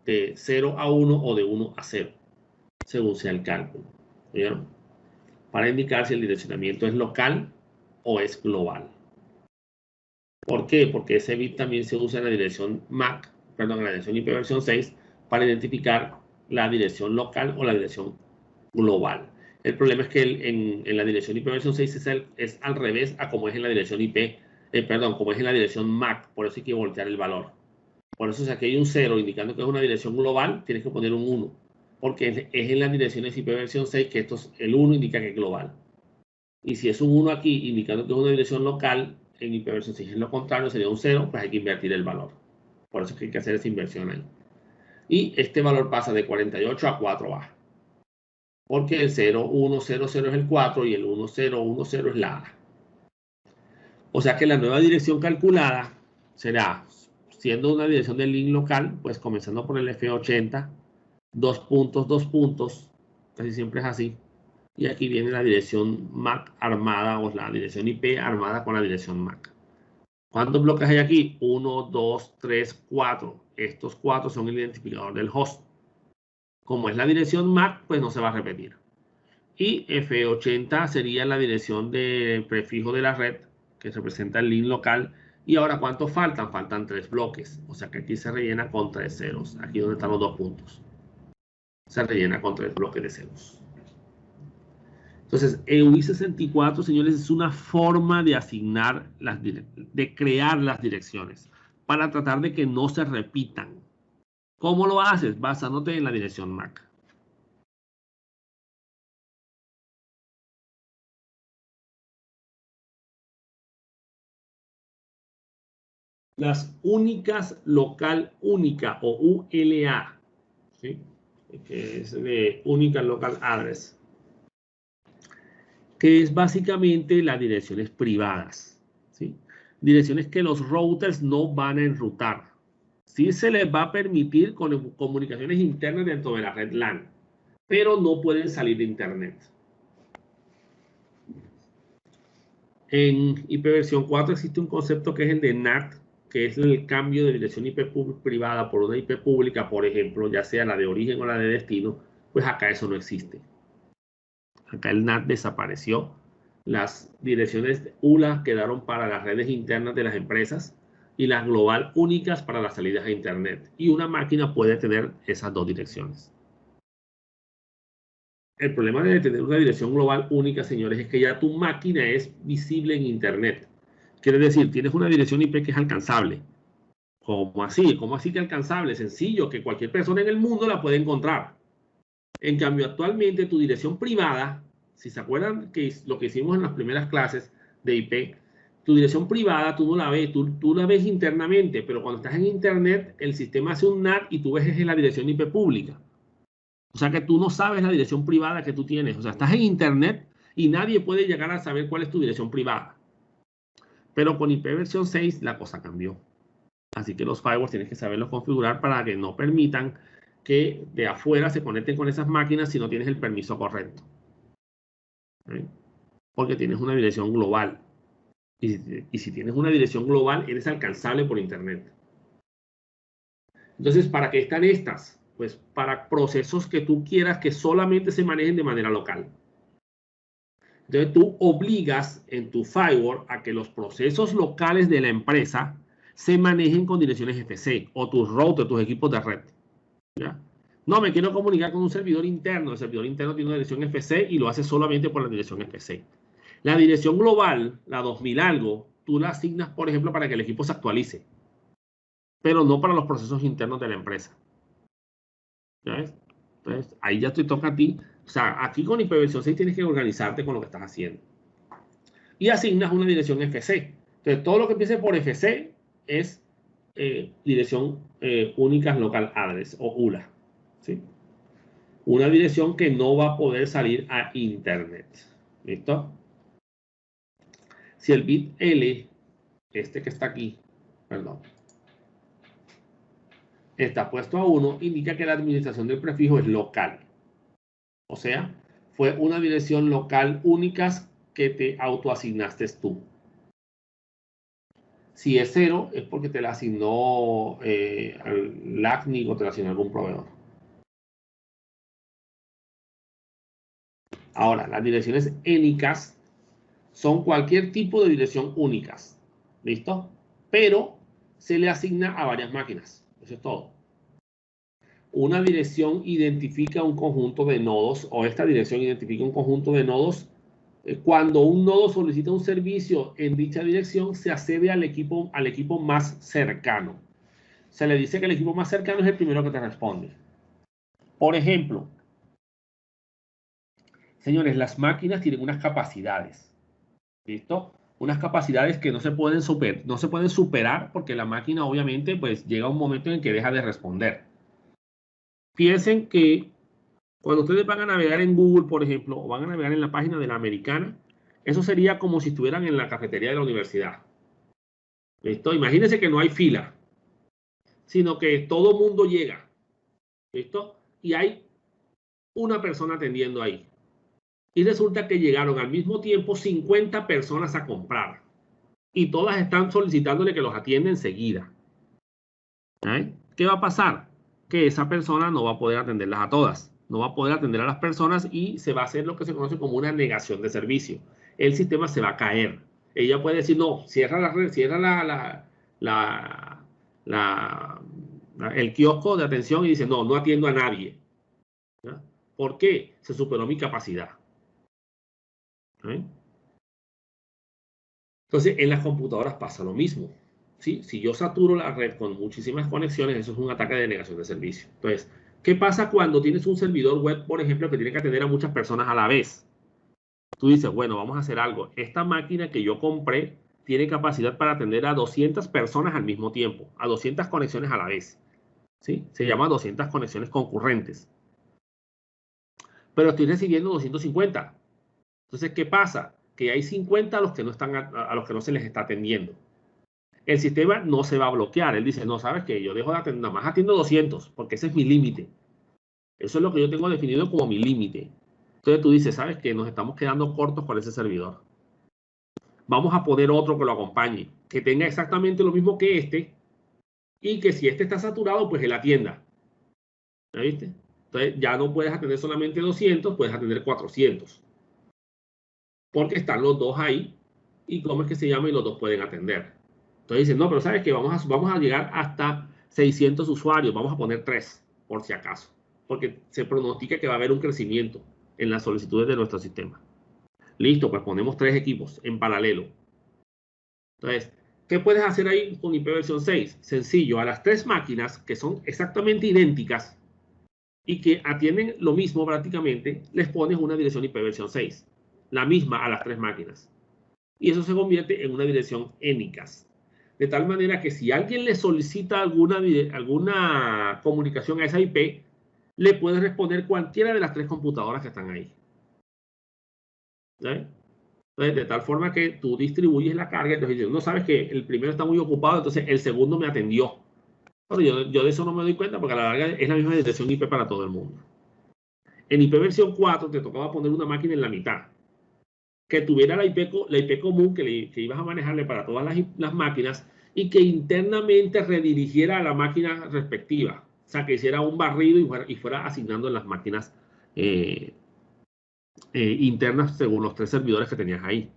de 0 a 1 o de 1 a 0, según sea el cálculo. ¿Vieron? Para indicar si el direccionamiento es local o es global. ¿Por qué? Porque ese bit también se usa en la dirección MAC, perdón, en la dirección IP versión 6, para identificar la dirección local o la dirección global. El problema es que en la dirección IP versión 6 es al revés a como es en la dirección IP, como es en la dirección MAC, por eso hay que voltear el valor. Por eso si aquí hay un 0 indicando que es una dirección global, tienes que poner un 1, porque es en las direcciones IP versión 6 que el 1 indica que es global. Y si es un 1 aquí indicando que es una dirección local, en IP versión 6 es lo contrario, sería un 0, pues hay que invertir el valor. Por eso es que hay que hacer esa inversión ahí. Y este valor pasa de 48 a 4 baja. Porque el 0, 1, 0, 0 es el 4 y el 1, 0, 1, 0 es la A. O sea que la nueva dirección calculada será, siendo una dirección de link local, pues comenzando por el F80, 2 puntos, 2 puntos, casi siempre es así. Y aquí viene la dirección MAC armada o la dirección IP armada con la dirección MAC. ¿Cuántos bloques hay aquí? 1, 2, 3, 4. Estos 4 son el identificador del host. Como es la dirección MAC, pues no se va a repetir. Y F80 sería la dirección de prefijo de la red, que representa el link local. Y ahora, ¿cuántos faltan? Faltan 3 bloques. O sea que aquí se rellena con 3 ceros. Aquí donde están los 2 puntos. Se rellena con 3 bloques de ceros. Entonces, EUI 64, señores, es una forma de asignar, de crear las direcciones para tratar de que no se repitan. ¿Cómo lo haces? Basándote en la dirección MAC. Las únicas local única o ULA, ¿sí? Que es de única local address, que es básicamente las direcciones privadas, ¿sí? Direcciones que los routers no van a enrutar. Sí se les va a permitir con comunicaciones internas dentro de la red LAN, pero no pueden salir de internet. En IP versión 4 existe un concepto que es el de NAT, que es el cambio de dirección IP privada por una IP pública, por ejemplo, ya sea la de origen o la de destino. Pues acá eso no existe. Acá el NAT desapareció Las direcciones ULA quedaron para las redes internas de las empresas y las global únicas para las salidas a Internet. Y una máquina puede tener esas dos direcciones. El problema de tener una dirección global única, señores, es que ya tu máquina es visible en Internet. Quiere decir, tienes una dirección IP que es alcanzable. ¿Cómo así? ¿Cómo así que alcanzable? Sencillo, que cualquier persona en el mundo la puede encontrar. En cambio, actualmente tu dirección privada, si se acuerdan que lo que hicimos en las primeras clases de IP, tu dirección privada tú no la ves, tú la ves internamente, pero cuando estás en Internet, el sistema hace un NAT y tú ves la dirección IP pública. O sea que tú no sabes la dirección privada que tú tienes. O sea, estás en Internet y nadie puede llegar a saber cuál es tu dirección privada. Pero con IP versión 6 la cosa cambió. Así que los firewalls tienes que saberlos configurar para que no permitan que de afuera se conecten con esas máquinas si no tienes el permiso correcto. ¿Sí? Porque tienes una dirección global. Y si tienes una dirección global, eres alcanzable por Internet. Entonces, ¿para qué están estas? Pues para procesos que tú quieras que solamente se manejen de manera local. Entonces, tú obligas en tu firewall a que los procesos locales de la empresa se manejen con direcciones FC o tus routers, tus equipos de red. ¿Ya? No, me quiero comunicar con un servidor interno. El servidor interno tiene una dirección FC y lo hace solamente por la dirección FC. La dirección global, la 2000 algo, tú la asignas, por ejemplo, para que el equipo se actualice, pero no para los procesos internos de la empresa. ¿Ya ves? Entonces, ahí ya te toca a ti. O sea, aquí con IPv 6 tienes que organizarte con lo que estás haciendo. Y asignas una dirección FC. Entonces, todo lo que empiece por FC es dirección únicas local address o ULA. ¿Sí? Una dirección que no va a poder salir a Internet. ¿Listo? Si el bit L, este que está aquí, perdón, está puesto a 1, indica que la administración del prefijo es local. O sea, fue una dirección local única que te autoasignaste tú. Si es 0, es porque te la asignó al LACNIC o te la asignó algún proveedor. Ahora, las direcciones énicas son cualquier tipo de dirección únicas. ¿Listo? Pero se le asigna a varias máquinas. Eso es todo. Una dirección identifica un conjunto de nodos, o esta dirección identifica un conjunto de nodos. Cuando un nodo solicita un servicio en dicha dirección, se accede al equipo más cercano. Se le dice que el equipo más cercano es el primero que te responde. Por ejemplo, señores, las máquinas tienen unas capacidades. ¿Listo? Unas capacidades que no se pueden superar porque la máquina obviamente pues llega un momento en que deja de responder. Piensen que cuando ustedes van a navegar en Google, por ejemplo, o van a navegar en la página de la Americana, eso sería como si estuvieran en la cafetería de la universidad. ¿Listo? Imagínense que no hay fila, sino que todo mundo llega. ¿Listo? Y hay una persona atendiendo ahí. Y resulta que llegaron al mismo tiempo 50 personas a comprar. Y todas están solicitándole que los atienda enseguida. ¿Qué va a pasar? Que esa persona no va a poder atenderlas a todas. No va a poder atender a las personas y se va a hacer lo que se conoce como una negación de servicio. El sistema se va a caer. Ella puede decir, no, cierra el kiosco de atención y dice, no, no atiendo a nadie. ¿Ya? ¿Por qué? Se superó mi capacidad. Entonces, en las computadoras pasa lo mismo. ¿Sí? Si yo saturo la red con muchísimas conexiones, eso es un ataque de negación de servicio. Entonces, ¿qué pasa cuando tienes un servidor web, por ejemplo, que tiene que atender a muchas personas a la vez? Tú dices, bueno, vamos a hacer algo. Esta máquina que yo compré tiene capacidad para atender a 200 personas al mismo tiempo, a 200 conexiones a la vez. ¿Sí? Se llama 200 conexiones concurrentes. Pero estoy recibiendo 250. Entonces, ¿qué pasa? Que hay 50 a los que no están a los que no se les está atendiendo. El sistema no se va a bloquear. Él dice, no, ¿sabes qué? Yo dejo de atender, nada más atiendo 200, porque ese es mi límite. Eso es lo que yo tengo definido como mi límite. Entonces tú dices, ¿sabes qué? Nos estamos quedando cortos con ese servidor. Vamos a poner otro que lo acompañe, que tenga exactamente lo mismo que este, y que si este está saturado, pues él atienda. ¿Ya viste? Entonces ya no puedes atender solamente 200, puedes atender 400. porque están los dos ahí y cómo es que se llama y los dos pueden atender. Entonces dicen, no, pero ¿sabes qué? Vamos a llegar hasta 600 usuarios, vamos a poner 3 por si acaso, porque se pronostica que va a haber un crecimiento en las solicitudes de nuestro sistema. Listo, pues ponemos 3 equipos en paralelo. Entonces, ¿qué puedes hacer ahí con IPv 6? Sencillo, a las 3 máquinas que son exactamente idénticas y que atienden lo mismo prácticamente, les pones una dirección IPv 6, la misma a las 3 máquinas. Y eso se convierte en una dirección ENICAS. De tal manera que si alguien le solicita alguna comunicación a esa IP, le puedes responder cualquiera de las 3 computadoras que están ahí. ¿Sí? Entonces, de tal forma que tú distribuyes la carga. Entonces dices, no sabes que el primero está muy ocupado, entonces el segundo me atendió. Pero yo de eso no me doy cuenta porque a la larga es la misma dirección IP para todo el mundo. En IPv 4 te tocaba poner una máquina en la mitad que tuviera la IP común que ibas a manejarle para todas las máquinas y que internamente redirigiera a la máquina respectiva. O sea, que hiciera un barrido y fuera asignando en las máquinas internas según los 3 servidores que tenías ahí.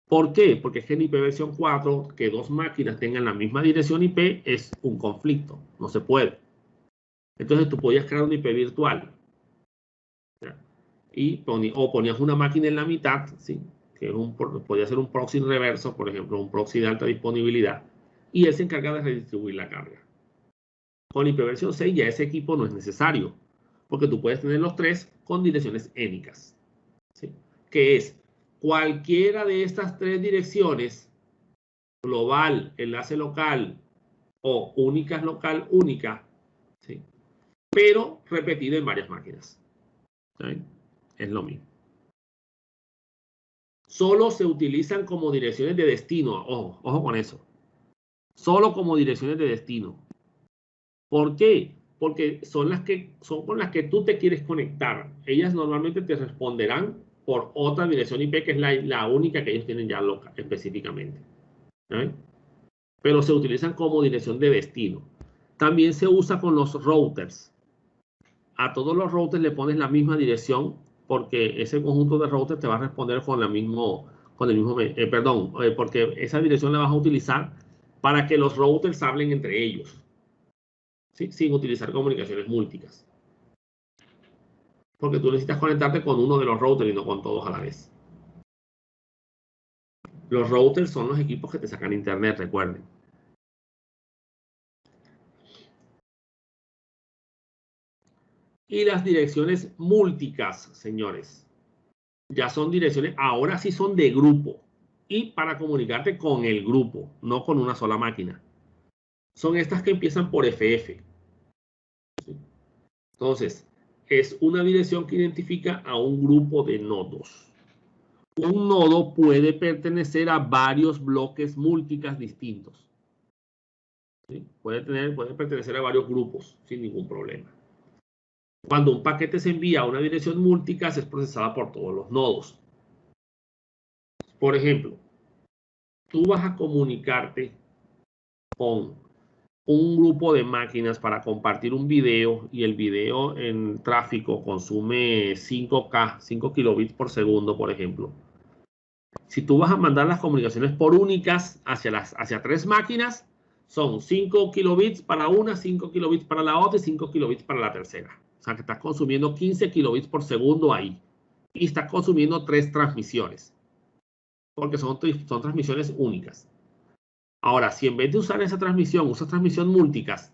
¿Por qué? Porque es que en IPv 4 que 2 máquinas tengan la misma dirección IP es un conflicto. No se puede. Entonces tú podías crear una IP virtual. O ponías una máquina en la mitad, ¿sí? Que podía ser un proxy reverso, por ejemplo, un proxy de alta disponibilidad, y él se encarga de redistribuir la carga. Con IPv 6 ya ese equipo no es necesario, porque tú puedes tener los 3 con direcciones énicas, ¿sí? Que es cualquiera de estas 3 direcciones, global, enlace local o únicas local, única, ¿sí? Pero repetido en varias máquinas, ¿sí? Es lo mismo. Solo se utilizan como direcciones de destino. Ojo, ojo con eso. Solo como direcciones de destino. ¿Por qué? Porque son con las que tú te quieres conectar. Ellas normalmente te responderán por otra dirección IP que es la única que ellos tienen ya local, específicamente. ¿Sí? Pero se utilizan como dirección de destino. También se usa con los routers. A todos los routers le pones la misma dirección porque ese conjunto de routers te va a responder con el mismo, porque esa dirección la vas a utilizar para que los routers hablen entre ellos, ¿sí? Sin utilizar comunicaciones múltiples. Porque tú necesitas conectarte con uno de los routers y no con todos a la vez. Los routers son los equipos que te sacan internet, recuerden. Y las direcciones múltiples, señores, ya son direcciones, ahora sí son de grupo. Y para comunicarte con el grupo, no con una sola máquina. Son estas que empiezan por FF. ¿Sí? Entonces, es una dirección que identifica a un grupo de nodos. Un nodo puede pertenecer a varios bloques múltiples distintos. ¿Sí? Puede pertenecer a varios grupos sin ningún problema. Cuando un paquete se envía a una dirección múltiples es procesada por todos los nodos. Por ejemplo, tú vas a comunicarte con un grupo de máquinas para compartir un video y el video en tráfico consume 5K, 5 kilobits por segundo, por ejemplo. Si tú vas a mandar las comunicaciones por únicas hacia 3 máquinas, son 5 kilobits para una, 5 kilobits para la otra y 5 kilobits para la tercera. O sea que estás consumiendo 15 kilobits por segundo ahí. Y estás consumiendo 3 transmisiones. Porque son transmisiones únicas. Ahora, si en vez de usar esa transmisión, usas transmisión múltiples,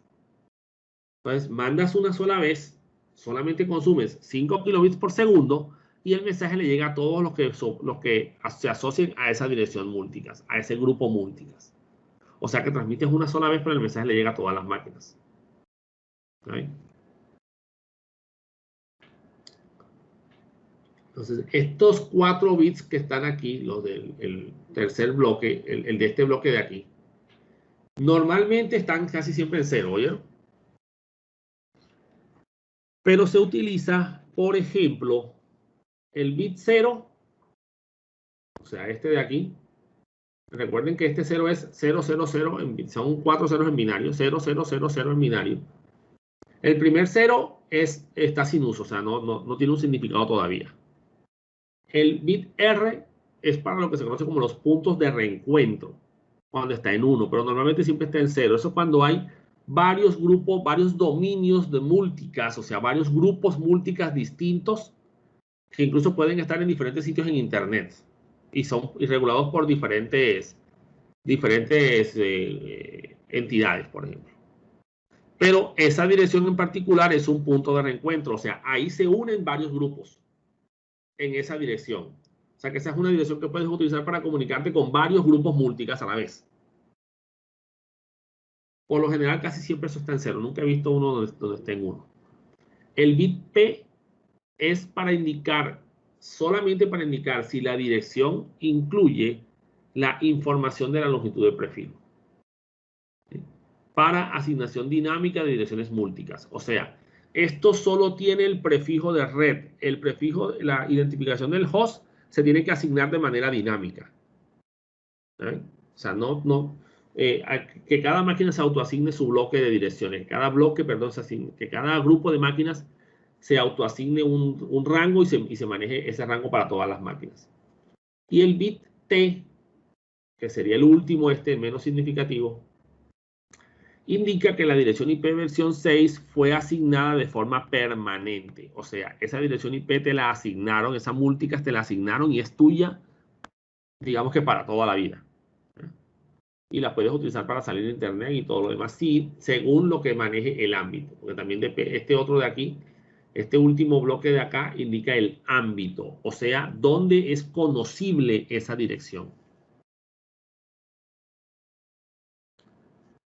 entonces mandas una sola vez, solamente consumes 5 kilobits por segundo y el mensaje le llega a todos los que se asocien a esa dirección múltiples, a ese grupo múltiples. O sea que transmites una sola vez, pero el mensaje le llega a todas las máquinas. ¿Okay? Entonces, estos 4 bits que están aquí, los del tercer bloque, el de este bloque de aquí, normalmente están casi siempre en 0, ¿oyeron? Pero se utiliza, por ejemplo, el bit 0, o sea, este de aquí. Recuerden que este 0 es 000, son 4 ceros en binario, 0000 en binario. El primer 0 está sin uso, o sea, no tiene un significado todavía. El bit R es para lo que se conoce como los puntos de reencuentro, cuando está en 1, pero normalmente siempre está en 0. Eso es cuando hay varios grupos, varios dominios de multicast, o sea, varios grupos multicast distintos que incluso pueden estar en diferentes sitios en Internet y son regulados por diferentes entidades, por ejemplo. Pero esa dirección en particular es un punto de reencuentro, o sea, ahí se unen varios grupos en esa dirección. O sea, que esa es una dirección que puedes utilizar para comunicarte con varios grupos multicast a la vez. Por lo general, casi siempre eso está en 0. Nunca he visto uno donde esté en 1. El bit P es para indicar, solamente para indicar si la dirección incluye la información de la longitud de prefijo. ¿Sí? Para asignación dinámica de direcciones múltiples. O sea, esto solo tiene el prefijo de red. El prefijo, la identificación del host se tiene que asignar de manera dinámica. ¿Sí? O sea, que cada máquina se autoasigne su bloque de direcciones. Cada bloque, perdón, que cada grupo de máquinas se autoasigne un rango y se maneje ese rango para todas las máquinas. Y el bit T, que sería el último, menos significativo, indica que la dirección IP versión 6 fue asignada de forma permanente. O sea, esa dirección IP te la asignaron, esa multicast te la asignaron y es tuya, digamos que para toda la vida. Y la puedes utilizar para salir de internet y todo lo demás, sí, según lo que maneje el ámbito. Porque también este otro de aquí, este último bloque de acá, indica el ámbito, o sea, dónde es conocible esa dirección.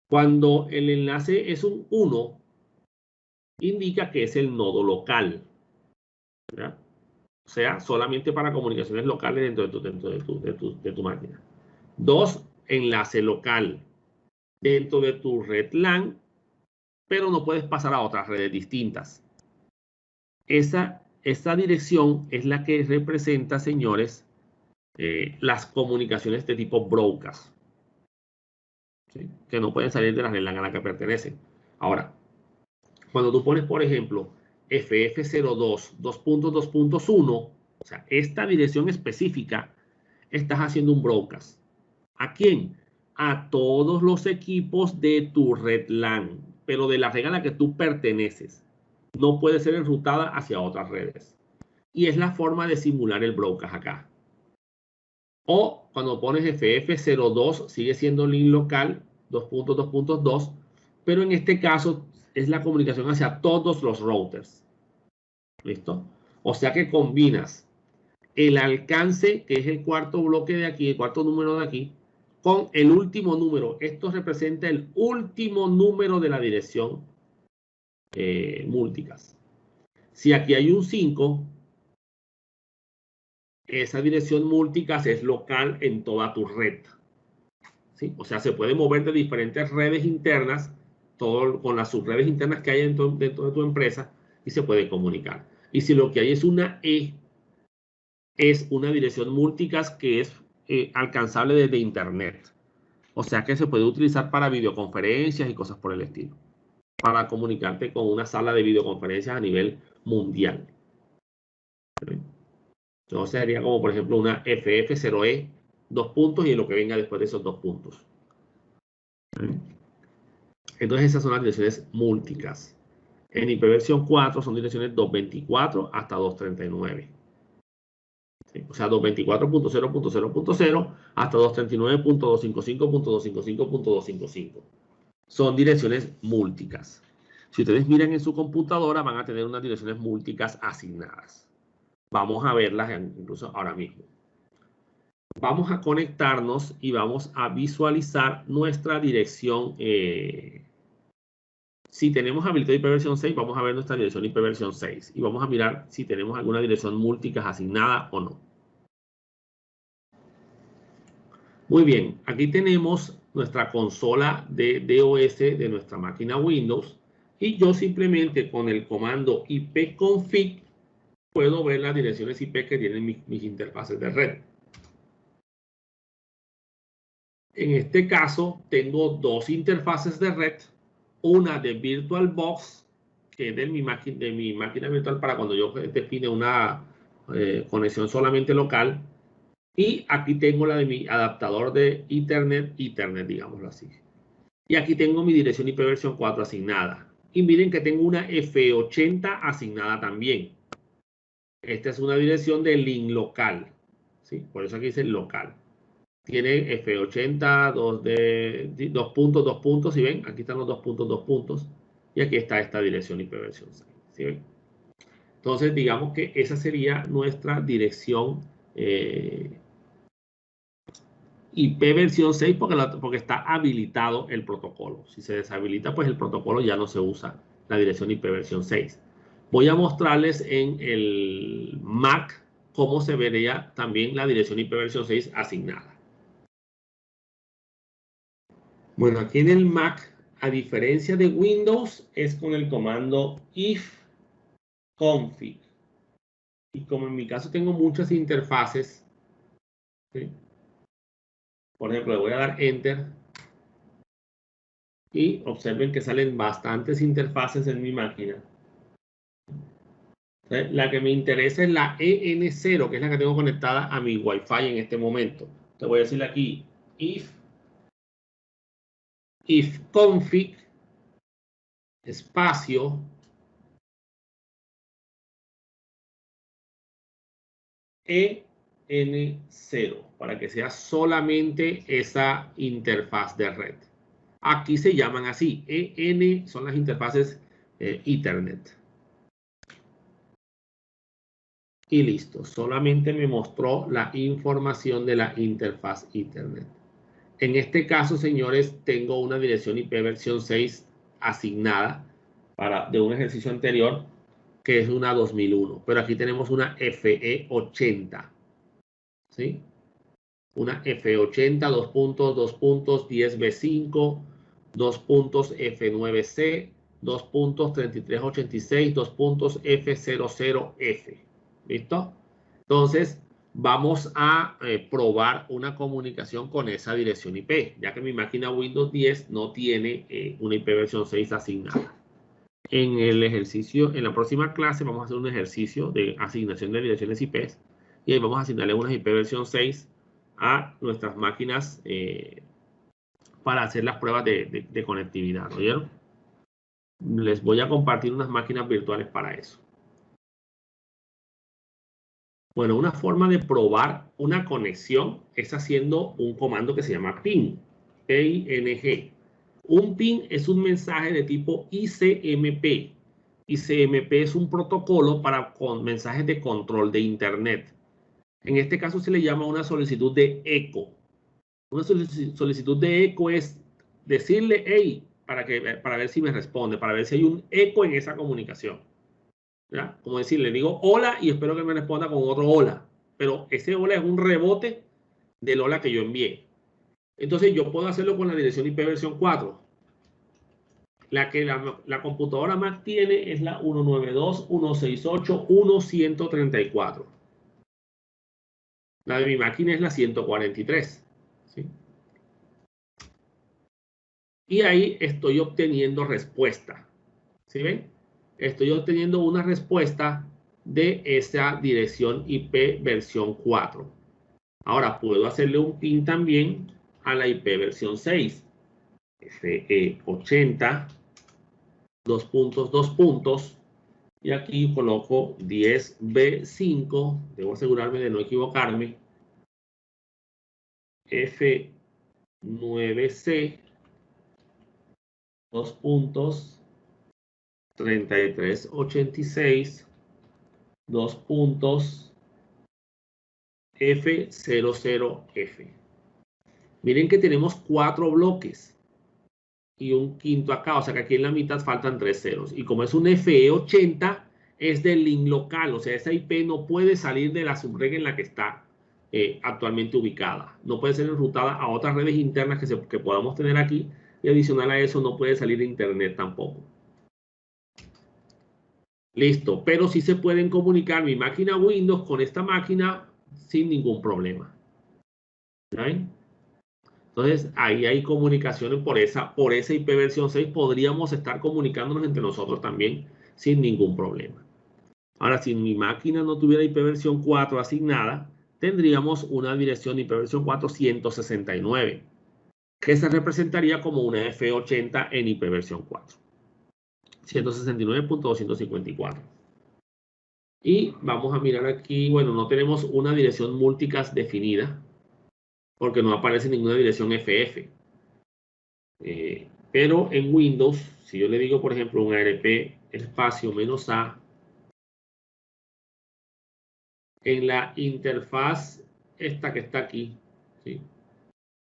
Cuando el enlace es un 1, indica que es el nodo local, ¿verdad? O sea, solamente para comunicaciones locales dentro de tu máquina. 2, enlace local dentro de tu red LAN, pero no puedes pasar a otras redes distintas. Esa dirección es la que representa, señores, las comunicaciones de tipo broadcast, ¿sí? Que no pueden salir de la red LAN a la que pertenecen. Ahora, cuando tú pones, por ejemplo, FF02 2.2.1, o sea, esta dirección específica, estás haciendo un broadcast. ¿A quién? A todos los equipos de tu red LAN, pero de la red a la que tú perteneces. No puede ser enrutada hacia otras redes. Y es la forma de simular el broadcast acá. O cuando pones FF02, sigue siendo link local 2.2.2, pero en este caso es la comunicación hacia todos los routers. ¿Listo? O sea que combinas el alcance, que es el cuarto bloque de aquí, el cuarto número de aquí, con el último número. Esto representa el último número de la dirección multicast. Si aquí hay un 5, esa dirección multicast es local en toda tu red. ¿Sí? O sea, se puede mover de diferentes redes internas, todo con las subredes internas que hay dentro de tu empresa, y se puede comunicar. Y si lo que hay es una E, es una dirección multicast que es alcanzable desde internet. O sea que se puede utilizar para videoconferencias y cosas por el estilo, para comunicarte con una sala de videoconferencias a nivel mundial. Entonces sería como, por ejemplo, una FF0E, 2 puntos, y lo que venga después de esos 2 puntos. Entonces esas son las direcciones multicast. En IP versión 4 son direcciones 224 hasta 239. ¿Sí? O sea, 224.0.0.0 hasta 239.255.255.255. Son direcciones multicast. Si ustedes miran en su computadora, van a tener unas direcciones multicast asignadas. Vamos a verlas incluso ahora mismo. Vamos a conectarnos y vamos a visualizar nuestra dirección. Si tenemos habilitado IP versión 6, vamos a ver nuestra dirección IP versión 6 y vamos a mirar si tenemos alguna dirección multicast asignada o no. Muy bien, aquí tenemos nuestra consola de DOS de nuestra máquina Windows y yo simplemente con el comando ipconfig puedo ver las direcciones IP que tienen mis interfaces de red. En este caso tengo dos interfaces de red, una de VirtualBox, que es de mi máquina virtual para cuando yo define una conexión solamente local. Y aquí tengo la de mi adaptador de Ethernet, digámoslo así. Y aquí tengo mi dirección IP versión 4 asignada. Y miren que tengo una F80 asignada también. Esta es una dirección de link local. ¿Sí? Por eso aquí dice local. Tiene F80, dos puntos, ¿sí ven? Aquí están los 2 puntos. Y aquí está esta dirección IP versión 6. ¿Sí ven? Entonces, digamos que esa sería nuestra dirección IP versión 6 porque está habilitado el protocolo. Si se deshabilita, pues el protocolo ya no se usa la dirección IP versión 6. Voy a mostrarles en el Mac cómo se vería también la dirección IP versión 6 asignada. Bueno, aquí en el Mac, a diferencia de Windows, es con el comando ifconfig. Y como en mi caso tengo muchas interfaces, ¿sí? Por ejemplo, le voy a dar Enter. Y observen que salen bastantes interfaces en mi máquina. La que me interesa es la EN0, que es la que tengo conectada a mi Wi-Fi en este momento. Te voy a decirle aquí, ifconfig, espacio, EN0, para que sea solamente esa interfaz de red. Aquí se llaman así, EN son las interfaces Ethernet. Y listo, solamente me mostró la información de la interfaz Ethernet. En este caso, señores, tengo una dirección IP versión 6 asignada de un ejercicio anterior, que es una 2001. Pero aquí tenemos una FE80. ¿Sí? Una F80, 10B5, 2 F9C, 3386, F00F. ¿Listo? Entonces, vamos a probar una comunicación con esa dirección IP, ya que mi máquina Windows 10 no tiene una IP versión 6 asignada. En el ejercicio, en la próxima clase, vamos a hacer un ejercicio de asignación de direcciones IP y ahí vamos a asignarle una IP versión 6 a nuestras máquinas para hacer las pruebas de conectividad, ¿oyeron? Les voy a compartir unas máquinas virtuales para eso. Bueno, una forma de probar una conexión es haciendo un comando que se llama ping, P-I-N-G. Un ping es un mensaje de tipo ICMP. ICMP es un protocolo para mensajes de control de Internet. En este caso se le llama una solicitud de eco. Una solicitud de eco es decirle, hey, para ver si me responde, para ver si hay un eco en esa comunicación. ¿Ya? Como decir, le digo hola y espero que me responda con otro hola. Pero ese hola es un rebote del hola que yo envié. Entonces yo puedo hacerlo con la dirección IP versión 4. La que la computadora Mac tiene es la 192.168.1.134. La de mi máquina es la 143. ¿Sí? Y ahí estoy obteniendo respuesta. ¿Sí ven? Estoy obteniendo una respuesta de esa dirección IP versión 4. Ahora puedo hacerle un pin también a la IP versión 6. FE80, 2 puntos. Y aquí coloco 10B5. Debo asegurarme de no equivocarme. F9C, 2 puntos. 3386, 2 puntos, F00F. Miren que tenemos 4 bloques y un quinto acá, o sea que aquí en la mitad faltan 3 ceros. Y como es un FE80, es del link local, o sea, esa IP no puede salir de la subred en la que está actualmente ubicada. No puede ser enrutada a otras redes internas que podamos tener aquí, y adicional a eso no puede salir de internet tampoco. Listo, pero sí se pueden comunicar mi máquina Windows con esta máquina sin ningún problema. ¿Ven? Entonces, ahí hay comunicaciones por esa IP versión 6. Podríamos estar comunicándonos entre nosotros también sin ningún problema. Ahora, si mi máquina no tuviera IP versión 4 asignada, tendríamos una dirección IP versión 4 169, que se representaría como una F80 en IP versión 4. 169.254. Y vamos a mirar aquí, bueno, no tenemos una dirección multicast definida, porque no aparece ninguna dirección FF. Pero en Windows, si yo le digo, por ejemplo, un ARP espacio -A, en la interfaz esta que está aquí, ¿sí?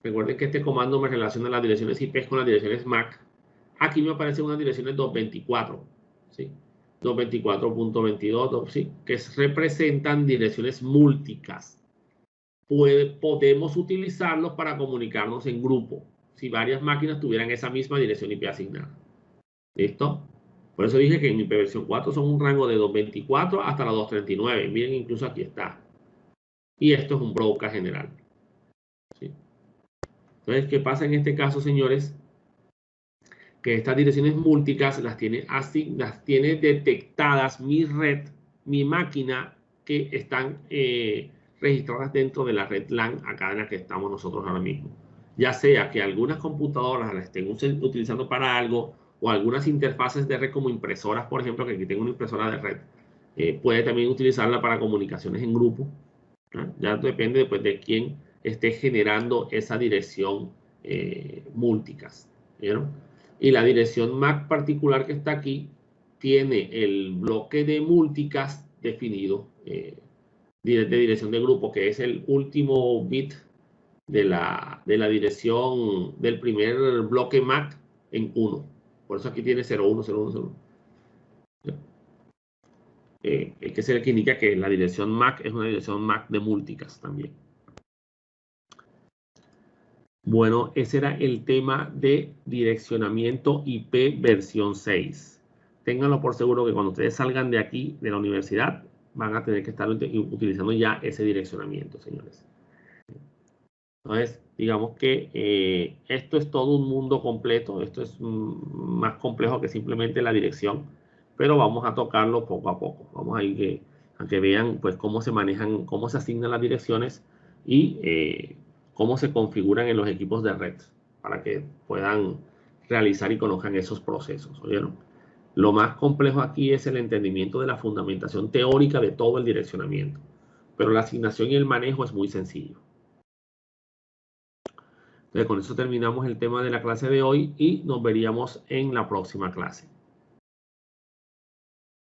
Recuerden que este comando me relaciona las direcciones IP con las direcciones MAC. Aquí me aparecen unas direcciones 224, ¿sí? 224.22, ¿sí? Que representan direcciones multicast. Podemos utilizarlos para comunicarnos en grupo, si varias máquinas tuvieran esa misma dirección IP asignada. ¿Listo? Por eso dije que en mi versión 4 son un rango de 224 hasta la 239. Miren, incluso aquí está. Y esto es un broadcast general. ¿Sí? Entonces, ¿qué pasa en este caso, señores? Que estas direcciones multicast las tiene detectadas mi red, mi máquina, que están registradas dentro de la red LAN acá en la que estamos nosotros ahora mismo. Ya sea que algunas computadoras las estén utilizando para algo, o algunas interfaces de red como impresoras, por ejemplo, que aquí tengo una impresora de red, puede también utilizarla para comunicaciones en grupo. ¿No? Ya depende pues, de quién esté generando esa dirección multicast. ¿Vieron? Y la dirección MAC particular que está aquí tiene el bloque de multicast definido de dirección de grupo, que es el último bit de la dirección del primer bloque MAC en 1. Por eso aquí tiene 010101. Que es el que indica que la dirección MAC es una dirección MAC de multicast también. Bueno, ese era el tema de direccionamiento IP versión 6. Ténganlo por seguro que cuando ustedes salgan de aquí, de la universidad, van a tener que estar utilizando ya ese direccionamiento, señores. Entonces, digamos que esto es todo un mundo completo. Esto es más complejo que simplemente la dirección, pero vamos a tocarlo poco a poco. Vamos a ir a que vean pues, cómo se manejan, cómo se asignan las direcciones y cómo se configuran en los equipos de red para que puedan realizar y conozcan esos procesos. ¿Oyeron? Lo más complejo aquí es el entendimiento de la fundamentación teórica de todo el direccionamiento, pero la asignación y el manejo es muy sencillo. Entonces, con eso terminamos el tema de la clase de hoy y nos veríamos en la próxima clase.